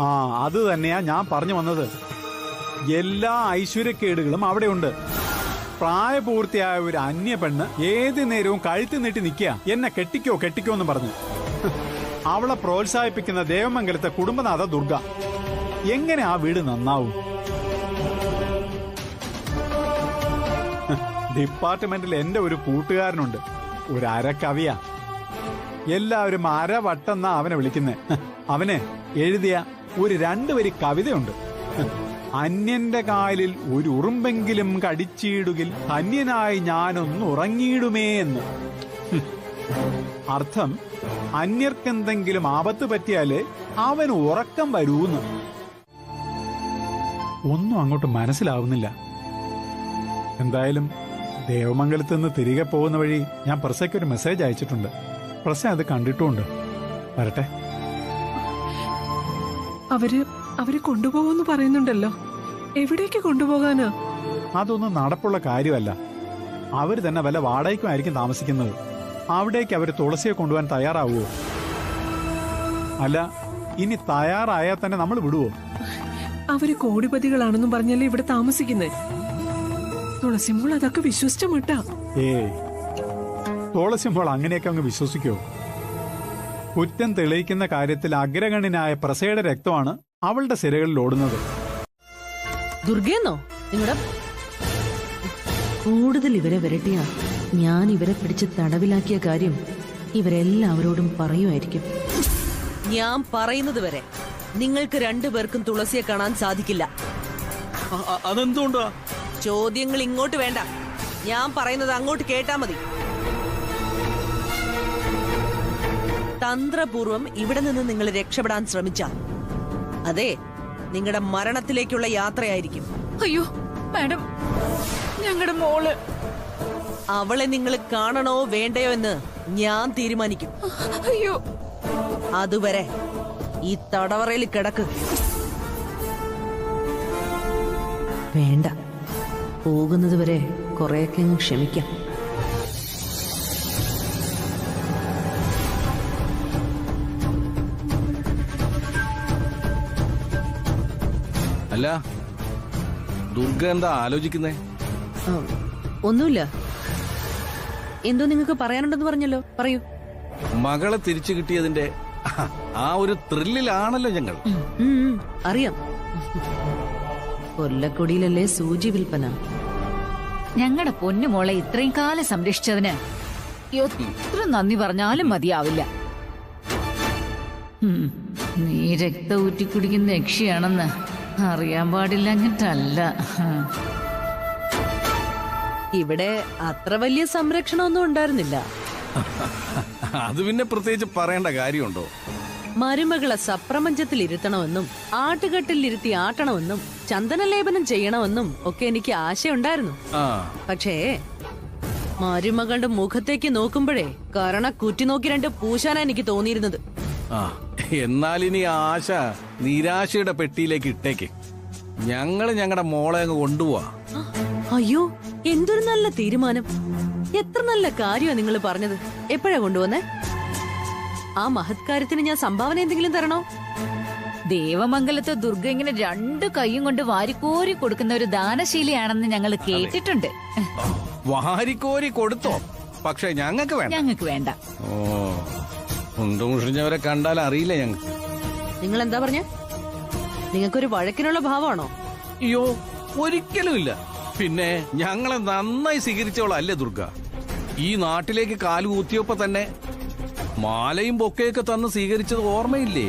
ആ, അത് തന്നെയാ ഞാൻ പറഞ്ഞു വന്നത്. എല്ലാ ഐശ്വര്യക്കേടുകളും അവിടെയുണ്ട്. പ്രായപൂർത്തിയായ ഒരു അന്യ പെണ്ണ് ഏത് നേരവും കഴുത്ത് നീട്ടി നിൽക്കുക, എന്നെ കെട്ടിക്കോ കെട്ടിക്കോ എന്ന് പറഞ്ഞു. അവളെ പ്രോത്സാഹിപ്പിക്കുന്ന ദേവമംഗലത്തെ കുടുംബനാഥ ദുർഗ. എങ്ങനെ ആ വീട് നന്നാവും? ഡിപ്പാർട്ട്മെന്റിൽ എന്റെ ഒരു കൂട്ടുകാരനുണ്ട്, ഒരു അരക്കവിയാ. എല്ലാവരും അരവട്ടെന്നാ അവനെ വിളിക്കുന്നേ. അവനെ എഴുതിയ ഒരു 2 വരി കവിതയുണ്ട്. അന്യന്റെ കാലിൽ ഒരു ഉറുമ്പെങ്കിലും കടിച്ചിടുകിൽ അന്യനായി ഞാനൊന്ന് ഉറങ്ങിയിടുമേ എന്ന്. അർത്ഥം, അന്യർക്കെന്തെങ്കിലും ആപത്ത് പറ്റിയാലേ അവന് ഉറക്കം വരൂന്ന്. ഒന്നും അങ്ങോട്ട് മനസ്സിലാവുന്നില്ല. എന്തായാലും ദേവമംഗലത്ത് നിന്ന് തിരികെ പോകുന്ന വഴി ഞാൻ പ്രസയ്ക്ക് ഒരു മെസ്സേജ് അയച്ചിട്ടുണ്ട്. പ്രസ അത് കണ്ടിട്ടുമുണ്ട്. വരട്ടെ. അവര് കൊണ്ടുപോകുമെന്ന് പറയുന്നുണ്ടല്ലോ. എവിടേക്ക് കൊണ്ടുപോകാനാ? അതൊന്നും നടപ്പുള്ള കാര്യമല്ല. അവര് തന്നെ വല്ല വാടകയ്ക്കും ആയിരിക്കും താമസിക്കുന്നത്. അവിടേക്ക് അവര് തുളസിയെ കൊണ്ടുപോകാൻ തയ്യാറാവുമോ? അല്ല, ഇനി തയ്യാറായാൽ തന്നെ നമ്മൾ വിടുവോ? അവര് കോടിപതികളാണെന്നും പറഞ്ഞല്ലേ ഇവിടെ താമസിക്കുന്നേ. തുളസിമോൾ അതൊക്കെ വിശ്വസിച്ച മട്ടാ. തുളസിമോൾ അങ്ങനെയൊക്കെ അങ്ങ് വിശ്വസിക്കോ? കുറ്റം തെളിയിക്കുന്ന കാര്യത്തിൽ അഗ്രഗണ്യനായ പ്രസയുടെ രക്തമാണ് അവളുടെ സിരകളിൽ ഓടുന്നത്. ദുർഗയെന്നോ നിങ്ങളുടെ? കൂടുതൽ ഇവരെ വരട്ടിയ ഞാൻ ഇവരെ പിടിച്ച് തടവിലാക്കിയ കാര്യം ഇവരെല്ലാവരോടും പറയുമായിരിക്കും. ഞാൻ പറയുന്നത് വരെ നിങ്ങൾക്ക് 2 പേർക്കും തുളസിയെ കാണാൻ സാധിക്കില്ല. അതെന്തുകൊണ്ടാ? ചോദ്യങ്ങൾ ഇങ്ങോട്ട് വേണ്ട. ഞാൻ പറയുന്നത് അങ്ങോട്ട് കേട്ടാ മതി. തന്ത്രപൂർവം ഇവിടെ നിന്ന് നിങ്ങൾ രക്ഷപ്പെടാൻ ശ്രമിച്ചാൽ അതെ, നിങ്ങളുടെ മരണത്തിലേക്കുള്ള യാത്രയായിരിക്കും. അയ്യോ മാഡം, ഞങ്ങളുടെ മോള്. അവളെ നിങ്ങൾ കാണണോ വേണ്ടയോ എന്ന് ഞാൻ തീരുമാനിക്കും. അയ്യോ, അതുവരെ ഈ തടവറയിൽ കിടക്ക്. വേണ്ട, പോകുന്നത് വരെ കുറെയൊക്കെ ക്ഷമിക്കാം. അല്ല, ദുർഗ എന്താ ആലോചിക്കുന്നേ? ഒന്നുമില്ല. എന്തോ നിങ്ങൾക്ക് പറയാനുണ്ടെന്ന് പറഞ്ഞല്ലോ, പറയൂ. മകളെ തിരിച്ചു കിട്ടിയതിന്റെ ആ ഒരു ത്രില്ലിലാണല്ലോ ഞങ്ങൾ. അറിയാം. കൊല്ലക്കൊടിയിലല്ലേ സൂചി വിൽപ്പന. ഞങ്ങളുടെ പൊന്നുമോളെ ഇത്രയും കാലം സംരക്ഷിച്ചതിന് എത്ര നന്ദി പറഞ്ഞാലും മതിയാവില്ല. നീ രക്തം ഊറ്റി കുടിക്കുന്ന യക്ഷിയാണെന്ന് അറിയാൻ പാടില്ലഞ്ഞിട്ടല്ല. ഇവിടെ അത്ര വലിയ സംരക്ഷണമൊന്നും ഉണ്ടായിരുന്നില്ല. അത് പിന്നെ പ്രത്യേകിച്ച് പറയേണ്ട കാര്യമുണ്ടോ? മരുമകളെ സപ്രപഞ്ചത്തിൽ ഇരുത്തണമെന്നും ആട്ടുകെട്ടിൽ ഇരുത്തി ആട്ടണമെന്നും ചന്ദനലേപനം ചെയ്യണമെന്നും ഒക്കെ എനിക്ക് ആശയുണ്ടായിരുന്നു. പക്ഷേ മരുമകളുടെ മുഖത്തേക്ക് നോക്കുമ്പോഴേ കരണ കുറ്റി നോക്കി രണ്ട് പൂശാനാ എനിക്ക് തോന്നിയിരുന്നത്. ആ എന്നാലിനി ആശ നിരാശയുടെ പെട്ടിയിലേക്ക് ഇട്ടേക്ക്. ഞങ്ങളുടെ മോളെ അങ്ങ് കൊണ്ടുപോവാ. അയ്യോ, എന്തൊരു നല്ല തീരുമാനം. എത്ര നല്ല കാര്യമാ നിങ്ങൾ പറഞ്ഞത്. എപ്പോഴാ കൊണ്ടുവന്നേ? ആ മഹത് കാര്യത്തിന് ഞാൻ സംഭാവന എന്തെങ്കിലും തരണോ? ദേവമംഗലത്ത് ദുർഗ ഇങ്ങനെ 2 കൈയും കൊണ്ട് വാരിക്കോരി കൊടുക്കുന്ന ഒരു ദാനശീലിയാണെന്ന് ഞങ്ങൾ കേട്ടിട്ടുണ്ട്. വാരിക്കോരി കൊടുത്തോ? പക്ഷെ ഞങ്ങൾക്ക് വേണ്ട. ഓ, മുഷിഞ്ഞവരെ കണ്ടാൽ അറിയില്ല ഞങ്ങൾക്ക്. നിങ്ങൾ എന്താ പറഞ്ഞ? നിങ്ങൾക്കൊരു വഴക്കിനുള്ള ഭാവമാണോ? അയ്യോ, ഒരിക്കലും ഇല്ല. പിന്നെ ഞങ്ങളെ നന്നായി സ്വീകരിച്ചവളല്ലേ ദുർഗ. ഈ നാട്ടിലേക്ക് കാല് കൂത്തിയപ്പോ തന്നെ മാലയും ബൊക്കയൊക്കെ തന്ന് സ്വീകരിച്ചത് ഓർമ്മയില്ലേ?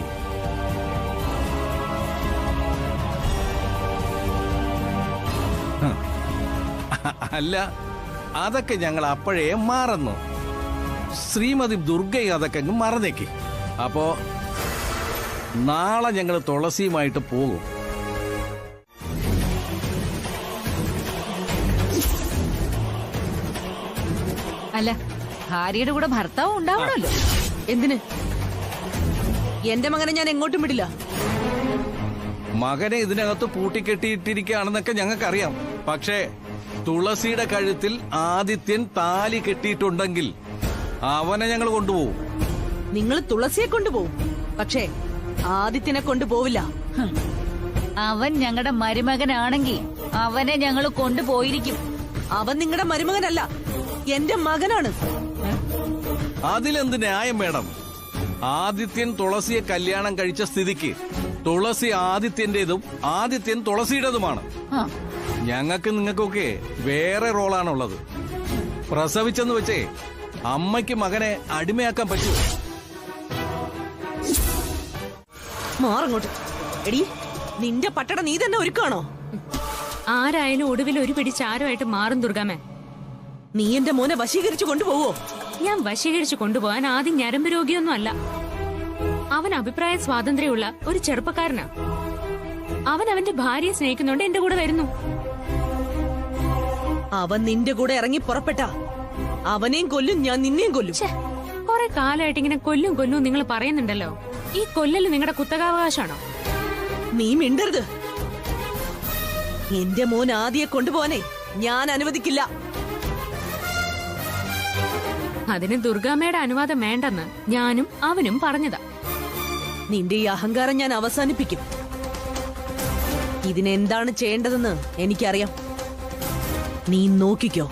അല്ല, അതൊക്കെ ഞങ്ങൾ അപ്പോഴേ മറന്നു. ശ്രീമതി ദുർഗയെ അതൊക്കെ അങ്ങ് മറന്നേക്ക്. അപ്പോ നാളെ ഞങ്ങൾ തുളസിയുമായിട്ട് പോകും. അല്ല, ഭാര്യയുടെ കൂടെ ഭർത്താവ് ഉണ്ടാവണമല്ലോ. എന്തിന്? എന്റെ മകനെ ഞാൻ എങ്ങോട്ടും വിടില്ല. മകനെ ഇതിനകത്ത് പൂട്ടിക്കെട്ടിയിട്ടിരിക്കുകയാണെന്നൊക്കെ ഞങ്ങൾക്കറിയാം. പക്ഷേ തുളസിയുടെ കഴുത്തിൽ ആദിത്യൻ താലി കെട്ടിയിട്ടുണ്ടെങ്കിൽ അവനെ ഞങ്ങൾ കൊണ്ടുപോകും. നിങ്ങൾ തുളസിയെ കൊണ്ടുപോകും, പക്ഷേ ആദിത്യനെ കൊണ്ടുപോവില്ല. അവൻ ഞങ്ങളുടെ മരുമകനാണെങ്കിൽ അവനെ ഞങ്ങൾ കൊണ്ടുപോയിരിക്കും. അവൻ നിങ്ങളുടെ മരുമകനല്ല, എന്റെ മകനാണ്. അതിലെന്ത് ന്യായം വേണം? ആദിത്യൻ തുളസിയെ കല്യാണം കഴിച്ച സ്ഥിതിക്ക് തുളസി ആദിത്യന്റേതും ആദിത്യൻ തുളസിയുടേതുമാണ്. ഞങ്ങൾക്ക് നിങ്ങൾക്കൊക്കെ വേറെ റോളാണുള്ളത്. പ്രസവിച്ചെന്ന് വെച്ചേ അമ്മയ്ക്ക് മകനെ അടിമയാക്കാൻ പറ്റുമോ? മാറങ്ങോട്ട്. എടി, നിന്റെ പട്ടട നീ തന്നെ ഒരുക്കാണോ? ആരായാലും ഒടുവിൽ ഒരു പിടി ചാരമായിട്ട് മാറും ദുർഗാമേ. നീ എന്റെ മോനെ വശീകരിച്ചു കൊണ്ടുപോവോ? ഞാൻ വശീകരിച്ചു കൊണ്ടുപോകാൻ ആദ്യം ഞരമ്പ് രോഗിയൊന്നും അല്ല. അവൻ അഭിപ്രായ സ്വാതന്ത്ര്യമുള്ള ഒരു ചെറുപ്പക്കാരനാ. അവൻ അവന്റെ ഭാര്യയെ സ്നേഹിക്കുന്നുണ്ട് എന്റെ കൂടെ വരുന്നു. അവൻ നിന്റെ കൂടെ ഇറങ്ങി പുറപ്പെട്ട അവനെയും കൊല്ലും, ഞാൻ നിന്നെയും കൊല്ലും. കുറെ കാലമായിട്ട് ഇങ്ങനെ കൊല്ലും നിങ്ങൾ പറയുന്നുണ്ടല്ലോ. ഈ കൊല്ലല് നിങ്ങളുടെ കുത്തകാവകാശാണോ? നീ മിണ്ടരുത്. എന്റെ മോൻ ആദിയെ കൊണ്ടുപോവാനേ ഞാൻ അനുവദിക്കില്ല. അതിന് ദുർഗാമ്മയുടെ അനുവാദം വേണ്ടെന്ന് ഞാനും അവനും പറഞ്ഞതാ. നിന്റെ ഈ അഹങ്കാരം ഞാൻ അവസാനിപ്പിക്കും. ഇതിനെന്താണ് ചെയ്യേണ്ടതെന്ന് എനിക്കറിയാം. നീ നോക്കിക്കോ.